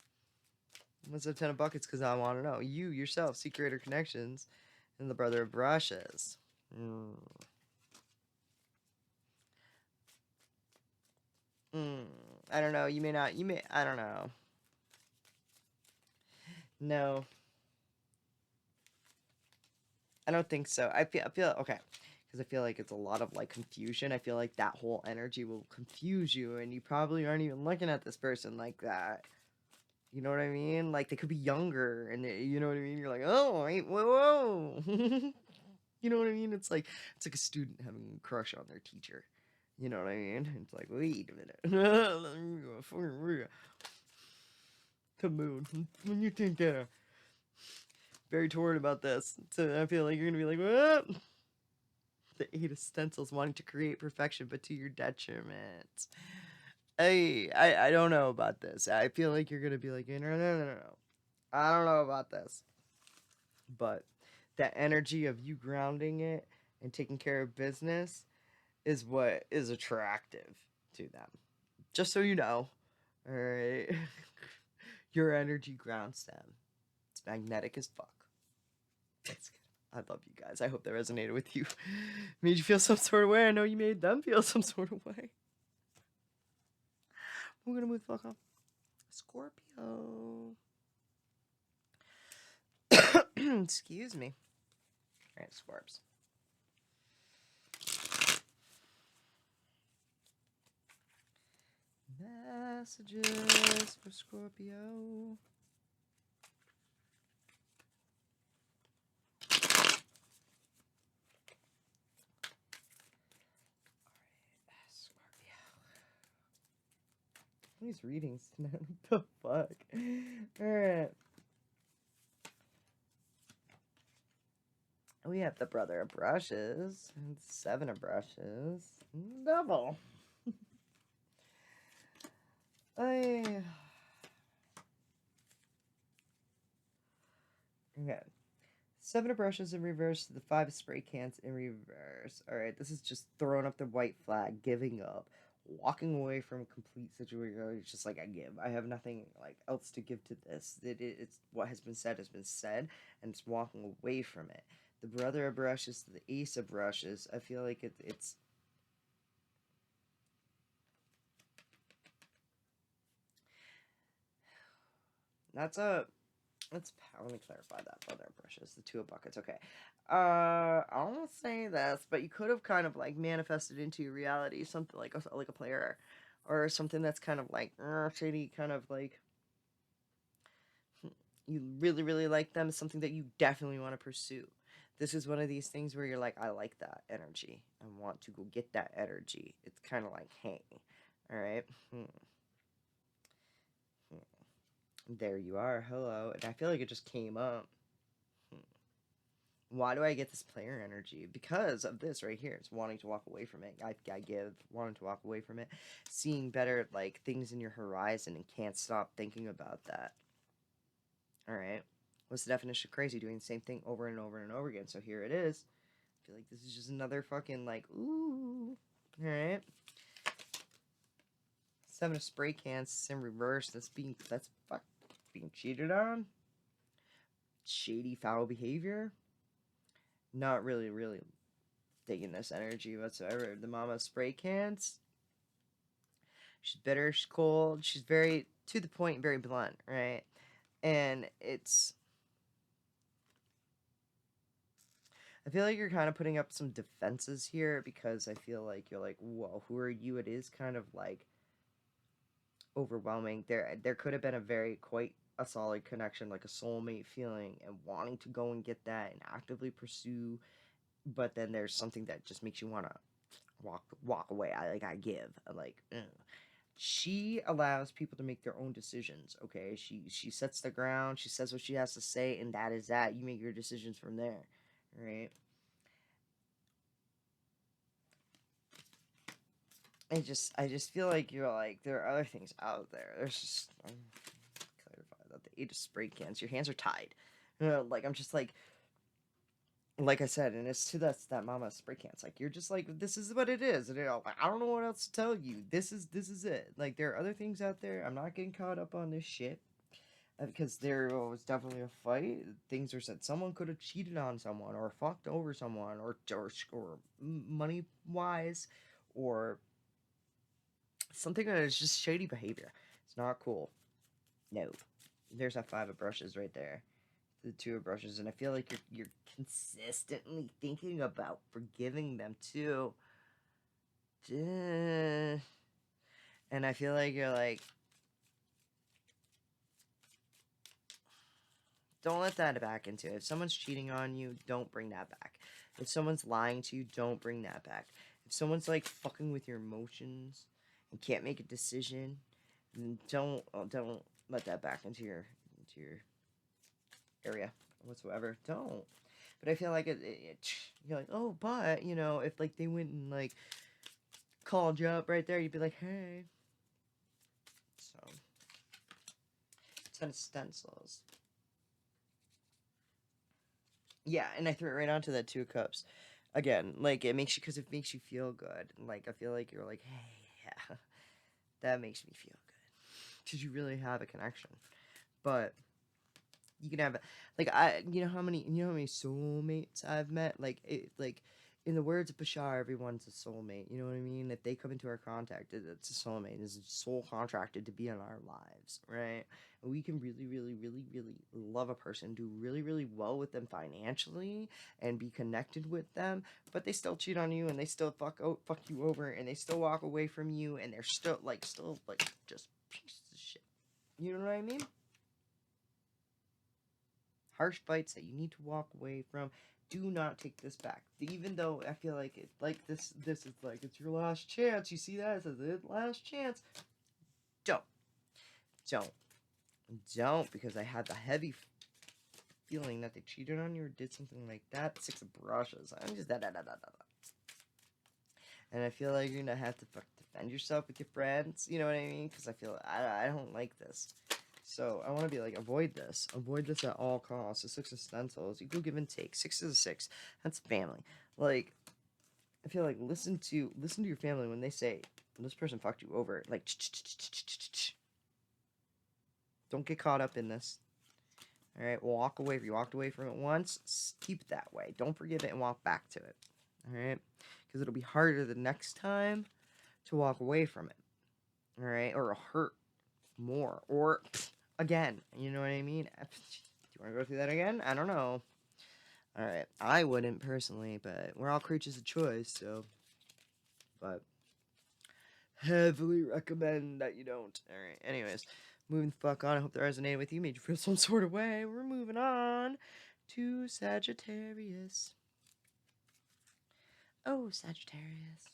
What's a 10 of buckets? Because I want to know. You yourself seek greater connections, and the brother of brushes. I don't know. You may not. I don't know. No, I don't think so. I feel okay, because I feel like it's a lot of like confusion. I feel like that whole energy will confuse you, and you probably aren't even looking at this person like that. You know what I mean? Like they could be younger, and you know what I mean. You're like, oh, wait, whoa, whoa. You know what I mean? It's like a student having a crush on their teacher. You know what I mean? It's like, wait a minute. Let me go to moon. When you think very torn about this, so I feel like you're gonna be like, what? The eight of stencils, wanting to create perfection, but to your detriment. I don't know about this. I feel like you're gonna be like, no, no, no, no, no. I don't know about this. But that energy of you grounding it and taking care of business is what is attractive to them. Just so you know. Alright. Your energy grounds them. It's magnetic as fuck. That's good. I love you guys. I hope that resonated with you. Made you feel some sort of way. I know you made them feel some sort of way. We're gonna move the fuck on. Scorpio. Excuse me. Alright, Scorps. Messages for Scorpio. These readings tonight. What the fuck? Alright. We have the Brother of Brushes. And Seven of Brushes. Double. Okay. Seven of Brushes in reverse to the Five of Spray Cans in reverse. Alright, this is just throwing up the white flag, giving up, walking away from a complete situation. It's just like, I give. I have nothing like else to give to this. It's what has been said, and it's walking away from it. The Brother of Brushes to the Ace of Brushes. I feel like it's that's a let me clarify that. Brother of Brushes, the Two of Buckets. Okay. I don't want to say this, but you could have kind of like manifested into your reality something like a player, or something that's kind of like shady, kind of like you really really like them, something that you definitely want to pursue. This is one of these things where you're like, I like that energy. I want to go get that energy. It's kind of like, hey, all right. There you are. Hello. And I feel like it just came up. Why do I get this player energy? Because of this right here. It's wanting to walk away from it. I give wanting to walk away from it. Seeing better like things in your horizon and can't stop thinking about that. Alright. What's the definition of crazy? Doing the same thing over and over and over again. So here it is. I feel like this is just another fucking like, ooh. Alright. Seven of spray cans in reverse. That's being cheated on. Shady foul behavior. Not really digging this energy whatsoever. The mama spray cans. She's bitter, she's cold, she's very to the point, very blunt, right? And I feel like you're kind of putting up some defenses here, because I feel like you're like, whoa, who are you? It is kind of like overwhelming. There could have been quite a solid connection, like a soulmate feeling, and wanting to go and get that and actively pursue, but then there's something that just makes you want to walk away. I give. I'm like, ugh. She allows people to make their own decisions. Okay, she sets the ground. She says what she has to say, and that is that. You make your decisions from there, right? I just feel like you're like, there are other things out there. There's just clarify that the Eight of spray cans. Your hands are tied. Like I'm just like I said, and it's to that mama spray cans. Like you're just like, this is what it is, and like, I don't know what else to tell you. This is it. Like there are other things out there. I'm not getting caught up on this shit, because there was definitely a fight. Things were said. Someone could have cheated on someone, or fucked over someone, or money wise, or something that is just shady behavior. It's not cool. No. There's that 5 of brushes right there. The 2 of brushes, and I feel like you're consistently thinking about forgiving them too. And I feel like you're like, don't let that back into it. If someone's cheating on you, don't bring that back. If someone's lying to you, don't bring that back. If someone's like fucking with your emotions and can't make a decision, then don't let that back into your area whatsoever. Don't. But I feel like you're like, oh, but you know, if like they went and like called you up right there, you'd be like, hey. So 10 of stencils. Yeah, and I threw it right onto that 2 of cups. Again, like it makes you, because it makes you feel good. Like I feel like you're like, hey, yeah, that makes me feel good because you really have a connection. But you can have, like, you know how many soulmates I've met. Like in the words of Bashar, everyone's a soulmate. You know what I mean? If they come into our contact, it's a soulmate. It's a soul contracted to be in our lives, right? And we can really, really, really, really love a person, do really, really well with them financially, and be connected with them, but they still cheat on you, and they still fuck you over, and they still walk away from you, and they're still like just pieces of shit. You know what I mean? Harsh fights that you need to walk away from. Do not take this back. Even though I feel like it's like this is like it's your last chance. You see that? It says it last chance. Don't. Because I had the heavy feeling that they cheated on you or did something like that. 6 of brushes. I'm just and I feel like you're gonna have to defend yourself with your friends. You know what I mean? Because I feel I don't like this. So I want to be like, avoid this at all costs. The 6 of stencils, equal give and take. 6 is a 6. That's family. Like, I feel like listen to your family when they say this person fucked you over. Like, don't get caught up in this. All right, walk away. If you walked away from it once, keep it that way. Don't forgive it and walk back to it. All right, because it'll be harder the next time to walk away from it. All right, or it'll hurt more, or again, you know what I mean? Do you want to go through that again? I don't know. All right, I wouldn't personally, but we're all creatures of choice, so. But heavily recommend that you don't. All right, anyways, moving the fuck on. I hope that resonated with you, made you feel some sort of way. We're moving on to Sagittarius. Oh, Sagittarius.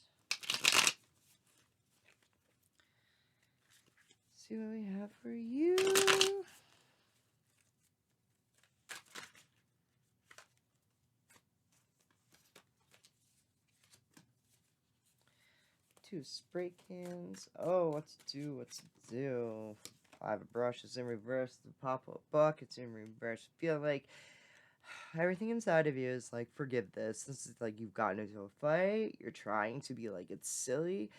See what we have for you. Two spray cans. Oh, what's do? 5 of brushes in reverse. The pop-up buckets in reverse. Feel like everything inside of you is like, forgive this. This is like you've gotten into a fight. You're trying to be like, it's silly.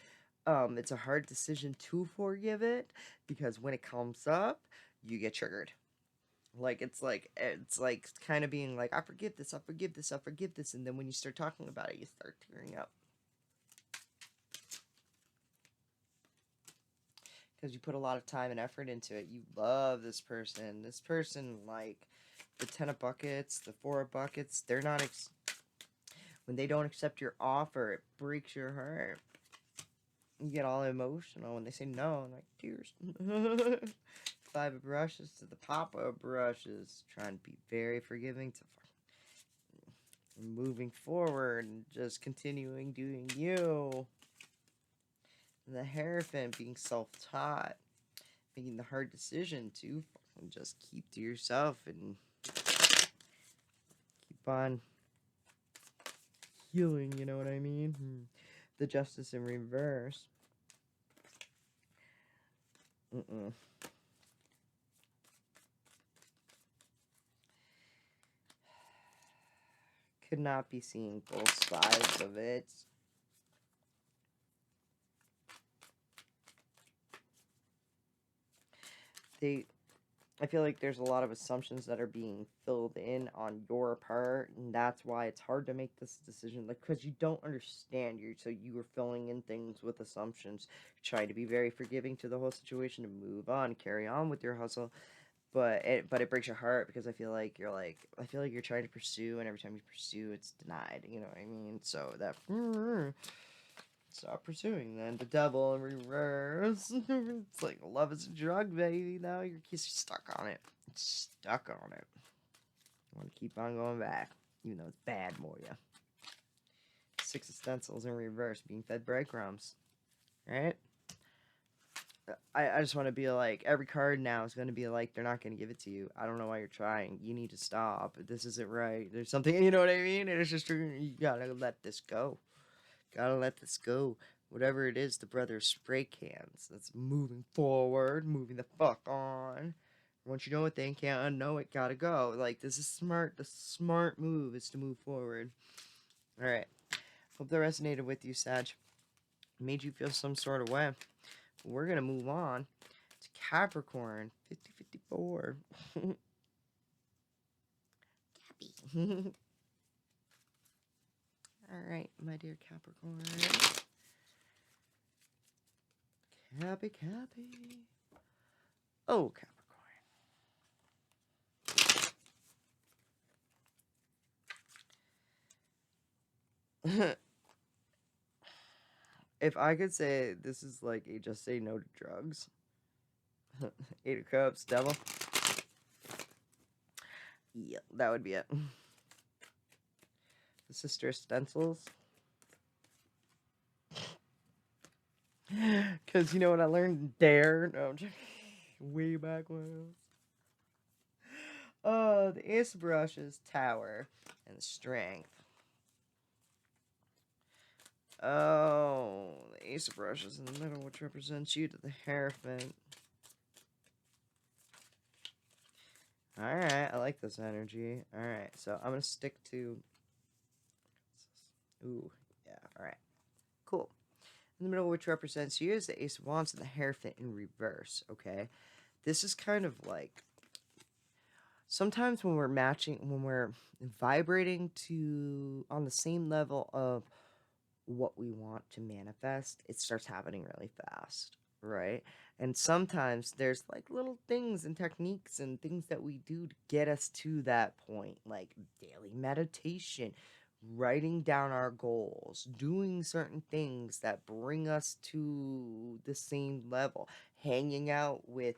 It's a hard decision to forgive it because when it comes up, you get triggered. Like it's like kind of being like, I forgive this, and then when you start talking about it, you start tearing up. Because you put a lot of time and effort into it. You love this person. This person, like, the 10 of buckets, the 4 of buckets, they're not, when they don't accept your offer, it breaks your heart. You get all emotional when they say no, and like, tears. 5 of brushes to the pop of brushes. Trying to be very forgiving to moving forward and just continuing doing you. And the Hierophant being self-taught, making the hard decision to just keep to yourself and keep on healing, you know what I mean? The Justice in reverse. Could not be seeing both sides of it. I feel like there's a lot of assumptions that are being filled in on your part, and that's why it's hard to make this decision, like, because you don't understand, so you were filling in things with assumptions, trying to be very forgiving to the whole situation, to move on, carry on with your hustle, but it breaks your heart because I feel like you're trying to pursue, and every time you pursue, it's denied. You know what I mean? So that stop pursuing. Then the devil in reverse. It's like love is a drug, baby. Now you're stuck on it. It's stuck on it. You want to keep on going back, even though it's bad for you. 6 of stencils in reverse, being fed breadcrumbs. Right? I just want to be like, every card now is going to be like, they're not going to give it to you. I don't know why you're trying. You need to stop. This isn't right. There's something, you know what I mean? And it's just, you gotta let this go. Gotta let this go. Whatever it is, the brothers spray cans. That's moving forward, moving the fuck on. Once you know a thing, can't unknow it, gotta go. Like, this is smart. The smart move is to move forward. Alright. Hope that resonated with you, Sag. Made you feel some sort of way. We're gonna move on to Capricorn. 50-54. Cappy. Alright, my dear Capricorn. Cappy. Oh, Capricorn. If I could say this is like a just say no to drugs. 8 of Cups, Devil. Yeah, that would be it. The Sister of Stencils. Because you know what I learned? Dare. No, I'm joking. Way back when. Oh, the Ace of Brushes, Tower, and Strength. Oh, the Ace of Brushes in the middle, which represents you to the Hierophant. Alright, I like this energy. Alright, so I'm going to stick to... Ooh, yeah, alright. Cool. In the middle, which represents you, is the Ace of Wands and the Hierophant in reverse, okay? This is kind of like... Sometimes when we're vibrating to... on the same level of what we want to manifest, it starts happening really fast, right? And sometimes there's like little things and techniques and things that we do to get us to that point, like daily meditation, writing down our goals, doing certain things that bring us to the same level, hanging out with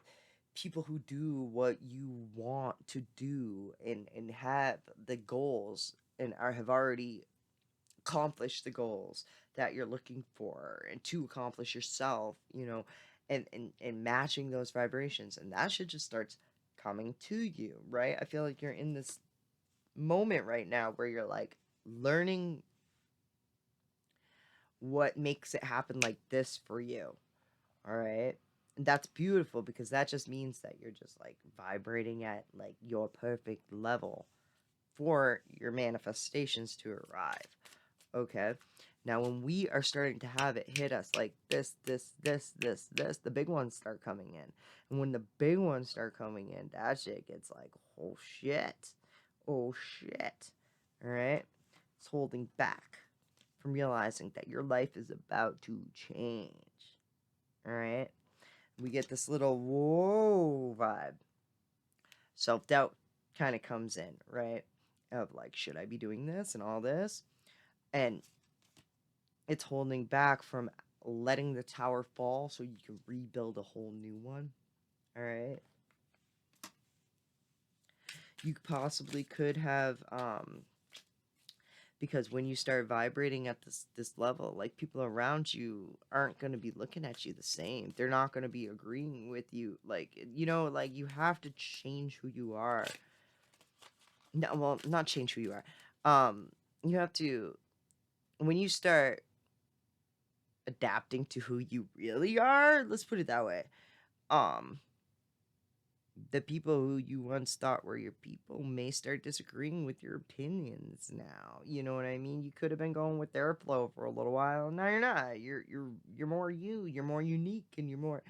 people who do what you want to do, and have the goals and have already accomplish the goals that you're looking for, and to accomplish yourself, you know, and matching those vibrations, and that shit just starts coming to you, right? I feel like you're in this moment right now where you're like learning what makes it happen like this for you. All right, and that's beautiful, because that just means that you're just like vibrating at like your perfect level for your manifestations to arrive. Okay. Now, when we are starting to have it hit us like this, the big ones start coming in. And when the big ones start coming in, that shit gets like, oh shit. Oh shit. All right. It's holding back from realizing that your life is about to change. All right. We get this little whoa vibe. Self-doubt kind of comes in, right? Of like, should I be doing this and all this? And it's holding back from letting the tower fall so you can rebuild a whole new one. All right. You possibly could have, because when you start vibrating at this level, like, people around you aren't going to be looking at you the same. They're not going to be agreeing with you. Like, you know, like, you have to change who you are. No, well, not change who you are. You have to, when you start adapting to who you really are, let's put it that way. The people who you once thought were your people may start disagreeing with your opinions now. You know what I mean? You could have been going with their flow for a little while. Now you're not. You're more you. You're more unique, and you're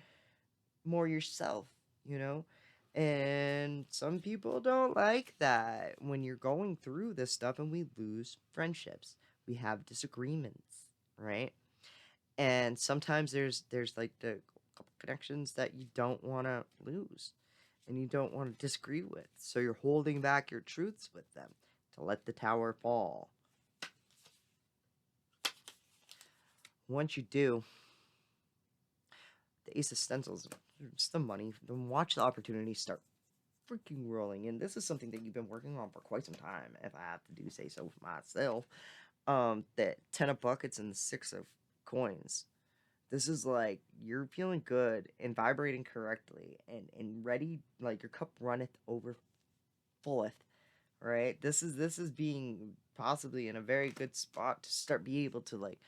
more yourself, you know? And some people don't like that when you're going through this stuff, and we lose friendships. We have disagreements, right? And sometimes there's like the couple connections that you don't want to lose. and you don't want to disagree with. So you're holding back your truths with them to let the tower fall. Once you do, the Ace of Stencils, it's the money. Then watch the opportunities start freaking rolling in. This is something that you've been working on for quite some time, if I have to do say so for myself. That 10 of buckets and the 6 of coins. This is like you're feeling good and vibrating correctly and ready, like your cup runneth over fulleth, right? This is being possibly in a very good spot to start being able to like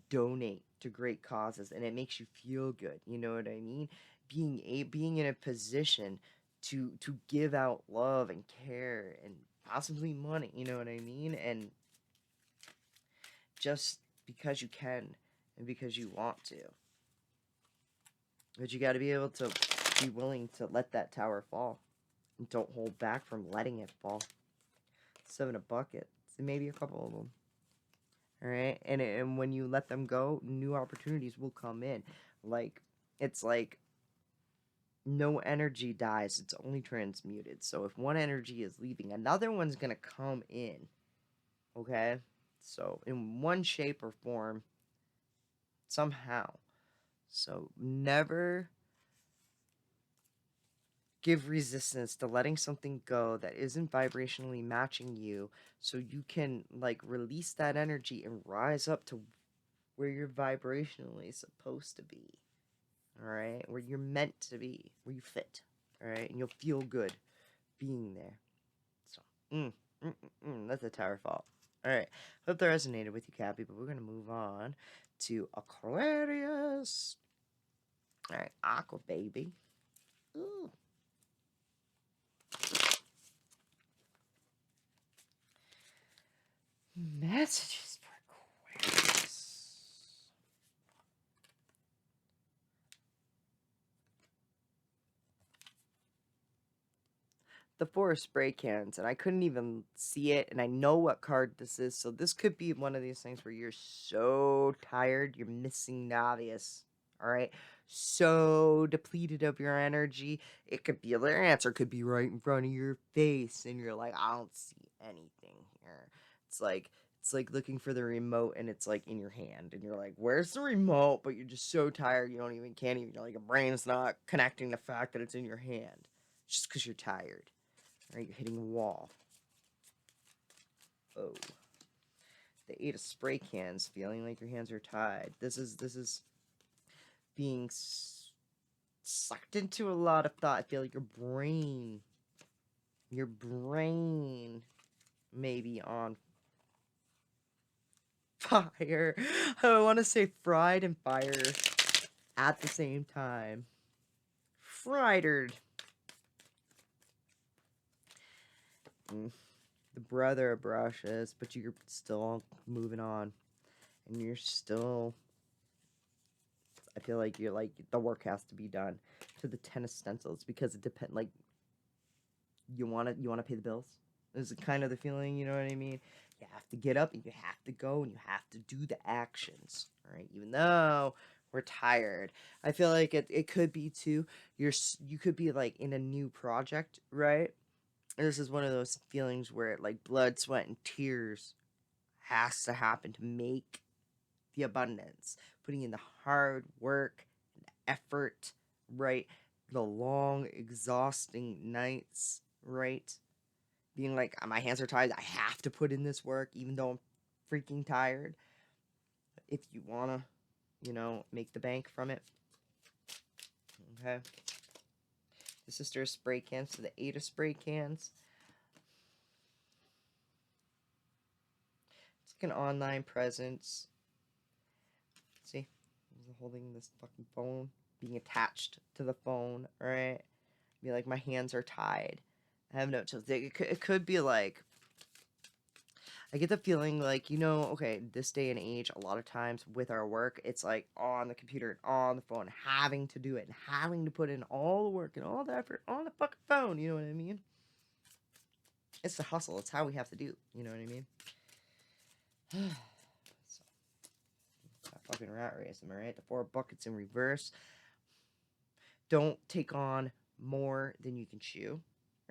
donate to great causes, and it makes you feel good. You know what I mean? Being in a position to give out love and care and possibly money. You know what I mean? And just because you can and because you want to, but you got to be able to be willing to let that tower fall and don't hold back from letting it fall. 7 of buckets, maybe a couple of them. All right, and when you let them go, new opportunities will come in. Like it's like no energy dies; it's only transmuted. So if one energy is leaving, another one's gonna come in. Okay, so in one shape or form, somehow. So never give resistance to letting something go that isn't vibrationally matching you, so you can like release that energy and rise up to where you're vibrationally supposed to be. All right, where you're meant to be, where you fit. All right, and you'll feel good being there. So let the tower fall. All right, hope that resonated with you, Cappy, but we're gonna move on to Aquarius. All right, Aqua baby. Ooh. Messages for Aquarius. The 4 of spray cans, and I couldn't even see it, and I know what card this is, so this could be one of these things where you're so tired, you're missing the obvious, all right? So depleted of your energy, it could be their answer could be right in front of your face, and you're like, I don't see anything here. It's like looking for the remote, and it's like in your hand, and you're like, where's the remote? But you're just so tired, you can't even, like, your brain's not connecting the fact that it's in your hand, just because you're tired. Right, you're hitting a wall. Oh, the 8 of spray cans, feeling like your hands are tied. This is being sucked into a lot of thought. I feel like your brain may be on fire. I want to say fried and fire at the same time. Fried. The brother of brushes, but you're still moving on, and you're still. I feel like you're like the work has to be done to the 10 of stencils because it depends. Like you want to pay the bills. This is kind of the feeling, you know what I mean? You have to get up and you have to go and you have to do the actions. All right, even though we're tired, I feel like it could be too. You could be like in a new project, right? This is one of those feelings where like blood, sweat, and tears has to happen to make the abundance, putting in the hard work and effort, right? The long, exhausting nights, right? Being like, my hands are tired, I have to put in this work, even though I'm freaking tired. If you wanna, make the bank from it. Okay. The sister of spray cans to the 8 of spray cans. It's like an online presence. See, I'm holding this fucking phone, being attached to the phone, right? Be like, my hands are tied. I have no choice. It could be like, I get the feeling like, okay, this day and age, a lot of times with our work, it's like on the computer and on the phone, having to do it and having to put in all the work and all the effort on the fucking phone. You know what I mean? It's the hustle. It's how we have to do. You know what I mean? So, that fucking rat race, am I right? The 4 buckets in reverse. Don't take on more than you can chew.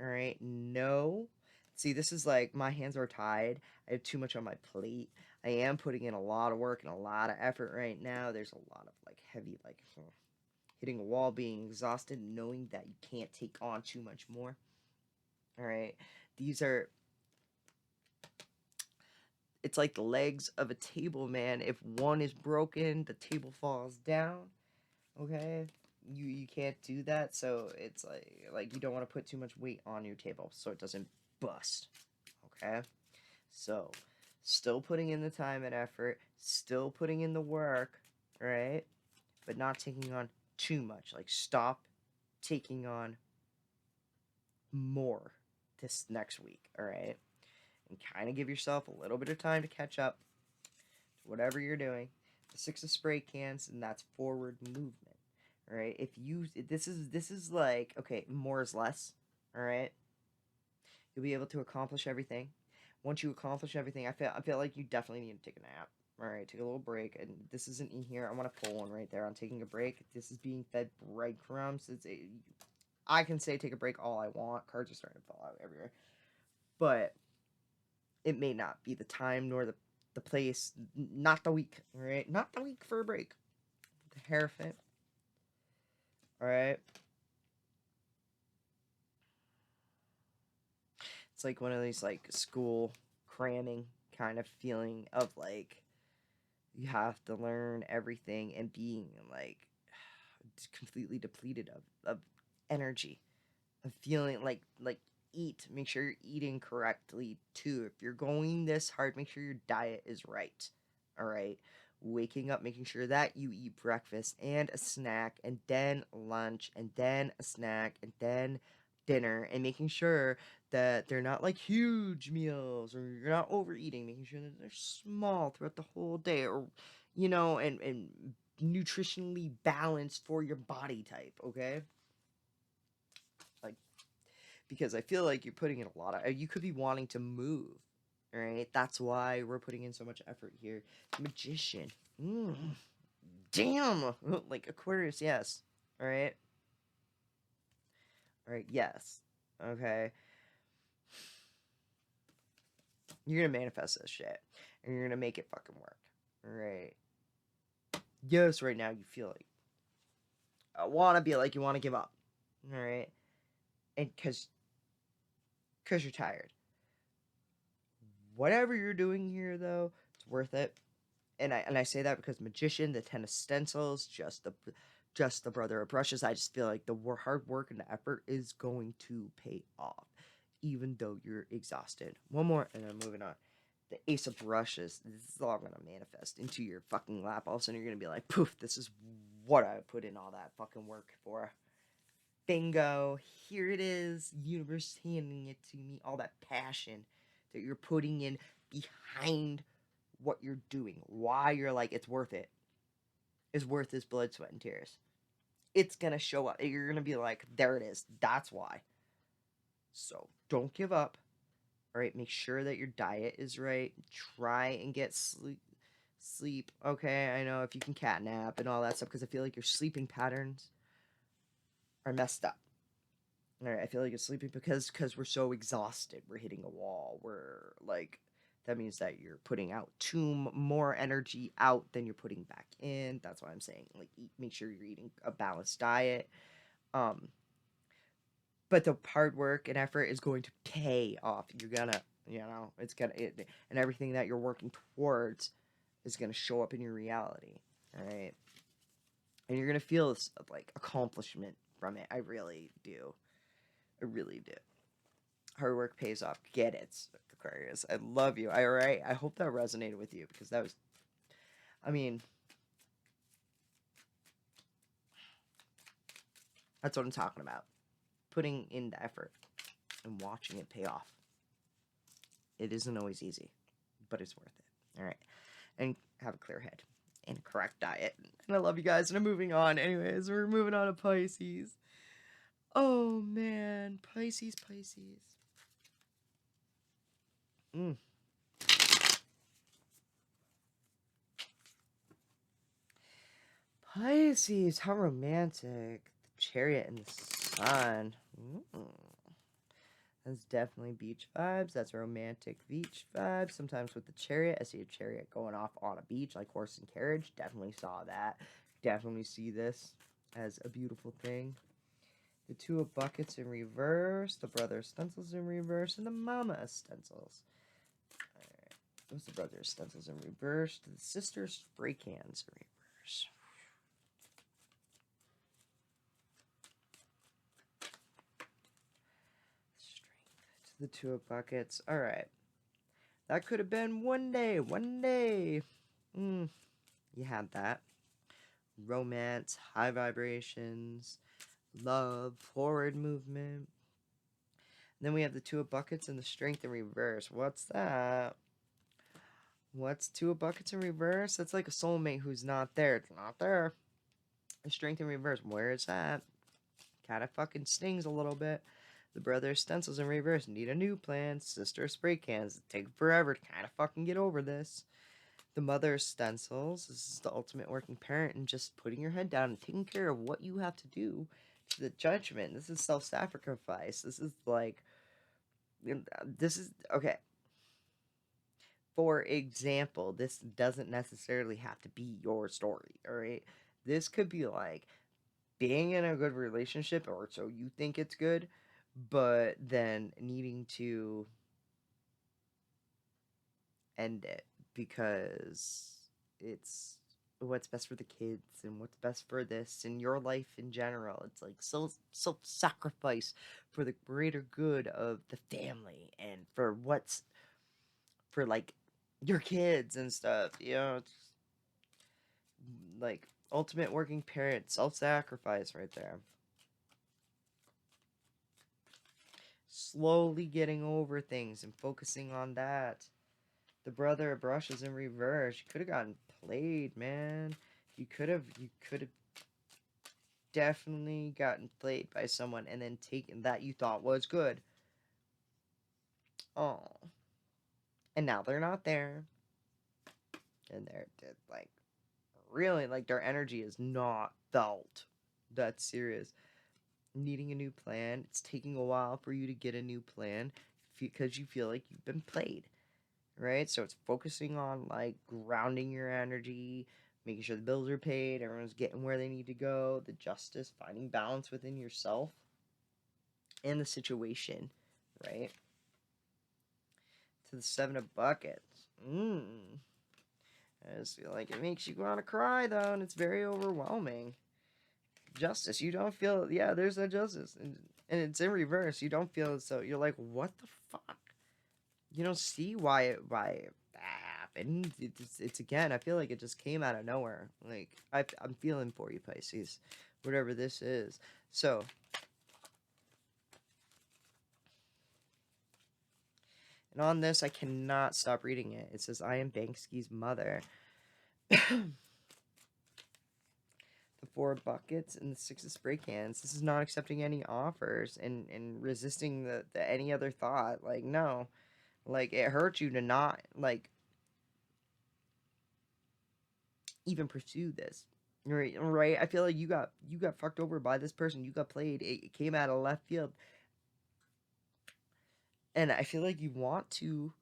All right. No. See, this is like my hands are tied. I have too much on my plate. I am putting in a lot of work and a lot of effort right now. There's a lot of like heavy, like hitting a wall, being exhausted, knowing that you can't take on too much more. All right. These are, it's like the legs of a table, man. If one is broken, the table falls down. Okay? You can't do that, so it's like you don't want to put too much weight on your table so it doesn't bust. Okay? So, still putting in the time and effort, still putting in the work, right? But not taking on too much. Like, stop taking on more this next week, all right? And kind of give yourself a little bit of time to catch up to whatever you're doing. The 6 of spray cans, and that's forward movement, all right? If you, this is like, okay, more is less, all right? You'll be able to accomplish everything. Once you accomplish everything, I feel like you definitely need to take a nap. All right, take a little break. And this isn't in here. I want to pull one right there on taking a break. This is being fed breadcrumbs. I can say take a break all I want. Cards are starting to fall out everywhere. But it may not be the time nor the place. Not the week. All right, not the week for a break. The Hierophant. All right. It's like one of these like school cramming kind of feeling of like you have to learn everything and being like completely depleted of energy, of feeling like eat. Make sure you're eating correctly too. If you're going this hard, make sure your diet is right. All right. Waking up, making sure that you eat breakfast and a snack, and then lunch, and then a snack, and then dinner, and making sure that they're not like huge meals or you're not overeating, making sure that they're small throughout the whole day, or and nutritionally balanced for your body type, okay? Like, because I feel like you're putting in a lot of, you could be wanting to move, right? That's why we're putting in so much effort here. Magician. Damn! Like Aquarius, yes. All right? All right, yes. Okay? You're gonna manifest this shit. And you're gonna make it fucking work. All right? Yes, right now you feel like, I want to be like, you want to give up. All right? And because you're tired. Whatever you're doing here, though, it's worth it. And I say that because Magician, the 10 of Stencils, just the Brother of Brushes. I just feel like the hard work and the effort is going to pay off, even though you're exhausted. One more, and I'm moving on. The Ace of Brushes. This is all gonna manifest into your fucking lap. All of a sudden, you're gonna be like, poof, this is what I put in all that fucking work for. Bingo. Here it is. Universe handing it to me. All that passion that you're putting in behind what you're doing. Why you're like, it's worth it. It's worth this blood, sweat, and tears. It's gonna show up. You're gonna be like, there it is. That's why. So don't give up. All right, make sure that your diet is right. Try and get sleep. Okay, I know if you can cat nap and all that stuff, because I feel like your sleeping patterns are messed up. All right, I feel like you're sleeping because we're so exhausted. We're hitting a wall. We're like, that means that you're putting out more energy out than you're putting back in. That's why I'm saying, like, make sure you're eating a balanced diet. But the hard work and effort is going to pay off. You're gonna, and everything that you're working towards is gonna show up in your reality. All right, and you're gonna feel this like accomplishment from it. I really do. I really do. Hard work pays off. Get it, Aquarius. I love you. All right. I hope that resonated with you, because that was, I mean, that's what I'm talking about. Putting in the effort and watching it pay off. It isn't always easy, but it's worth it. All right. And have a clear head and a correct diet. And I love you guys. And I'm moving on. Anyways, we're moving on to Pisces. Oh, man. Pisces. Pisces, how romantic. The Chariot and the fun. That's definitely beach vibes. That's romantic beach vibes. Sometimes with the chariot, I see a chariot going off on a beach, like horse and carriage. Definitely saw that. Definitely see this as a beautiful thing. The two of buckets in reverse. The brother stencils in reverse. And the mama stencils. Alright. What's the brother stencils in reverse? The sister spray cans in reverse. Strength to the two of buckets. Alright. That could have been one day. One day. You had that. Romance, high vibrations, love, forward movement. And then we have the two of buckets and the strength in reverse. What's that? What's two of buckets in reverse? That's like a soulmate who's not there. It's not there. The strength in reverse. Where is that? Kind of fucking stings a little bit. The brother stencils in reverse. Need a new plan. Sister spray cans. Take forever to kind of fucking get over this. The mother stencils. This is the ultimate working parent and just putting your head down and taking care of what you have to do to the judgment. This is self-sacrifice. This is like, this is, okay. For example, this doesn't necessarily have to be your story, all right? This could be like being in a good relationship, or so you think it's good, but then needing to end it because it's what's best for the kids and what's best for this and your life in general. It's like self-sacrifice for the greater good of the family and for what's for like your kids and stuff, you know. It's like ultimate working parent, self-sacrifice right there. Slowly getting over things and focusing on that. The brother of brushes in reverse. You could have gotten played, man. You could have definitely gotten played by someone and then taken that you thought was good. Oh. And now they're not there. And they're like, really, like, their energy is not felt. That's serious. Needing a new plan. It's taking a while for you to get a new plan because you feel like you've been played. Right? So it's focusing on, like, grounding your energy, making sure the bills are paid, everyone's getting where they need to go, the justice, finding balance within yourself and the situation, right? To the seven of buckets. I just feel like it makes you want to cry, though, and it's very overwhelming. Justice. You don't feel, yeah, there's that justice. And it's in reverse. You don't feel it, so you're like, what the fuck? You don't see why it happened. It's again, I feel like it just came out of nowhere. Like, I'm feeling for you, Pisces. Whatever this is. So, and on this, I cannot stop reading it. It says, I am Banksky's mother. The four buckets and the six of spray cans. This is not accepting any offers and resisting the any other thought. Like, no. Like, it hurts you to not, like, even pursue this. Right? I feel like you got fucked over by this person. You got played. It came out of left field. And I feel like you want to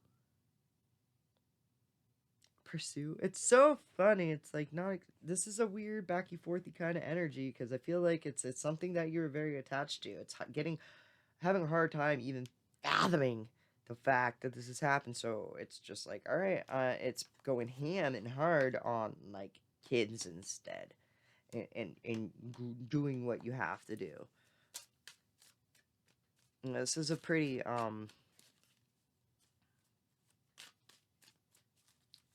pursue. It's so funny. It's like, not, this is a weird backy forthy kind of energy because I feel like it's something that you're very attached to. It's having a hard time even fathoming the fact that this has happened. So it's just like, all right, it's going ham and hard on like kids instead, and doing what you have to do. And this is a pretty I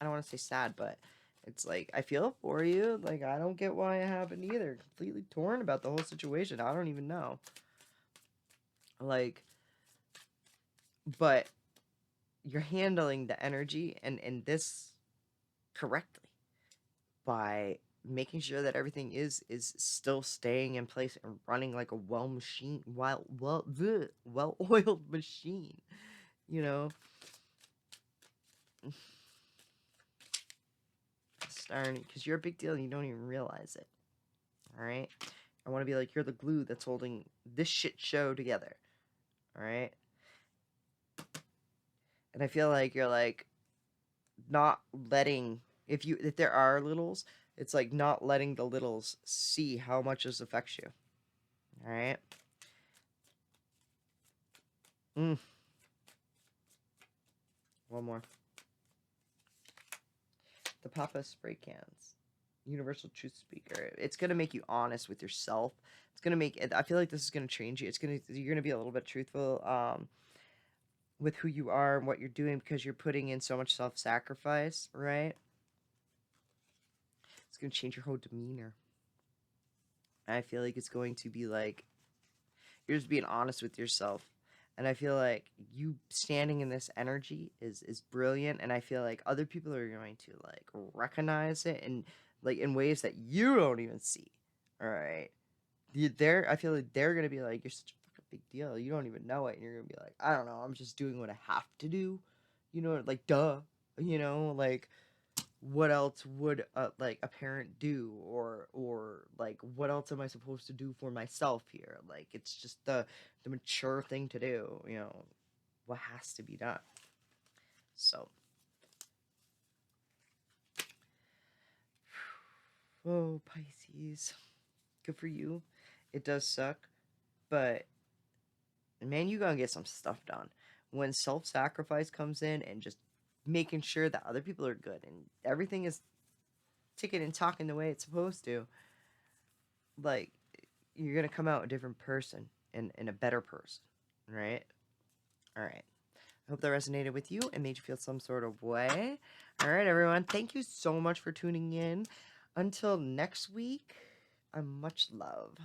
don't want to say sad, but it's like, I feel for you. Like, I don't get why it happened either. Completely torn about the whole situation. I don't even know. Like, but you're handling the energy and this correctly by making sure that everything is still staying in place and running like a well-oiled machine, you know. Starting because you're a big deal and you don't even realize it. All right, I want to be like, you're the glue that's holding this shit show together. All right. And I feel like you're like not letting, if there are littles, it's like not letting the littles see how much this affects you. All right. One more. The Papa Spray Cans. Universal Truth Speaker. It's going to make you honest with yourself. It's going to make, I feel like this is going to change you. You're going to be a little bit truthful with who you are and what you're doing, because you're putting in so much self-sacrifice, right? It's going to change your whole demeanor. And I feel like it's going to be like, you're just being honest with yourself. And I feel like you standing in this energy is brilliant. And I feel like other people are going to like recognize it and like in ways that you don't even see. All right. I feel like they're going to be like, you're such a fucking big deal. You don't even know it. And you're going to be like, I don't know. I'm just doing what I have to do. You know, like, duh. You know, like, what else would like a parent do, or like what else am I supposed to do for myself here? Like, it's just the mature thing to do, you know, what has to be done. So oh, Pisces, good for you. It does suck, but man, you gonna get some stuff done when self-sacrifice comes in, and just making sure that other people are good and everything is ticking and talking the way it's supposed to. Like, you're gonna come out a different person and a better person, right? All right. I hope that resonated with you and made you feel some sort of way. All right, everyone. Thank you so much for tuning in. Until next week, much love.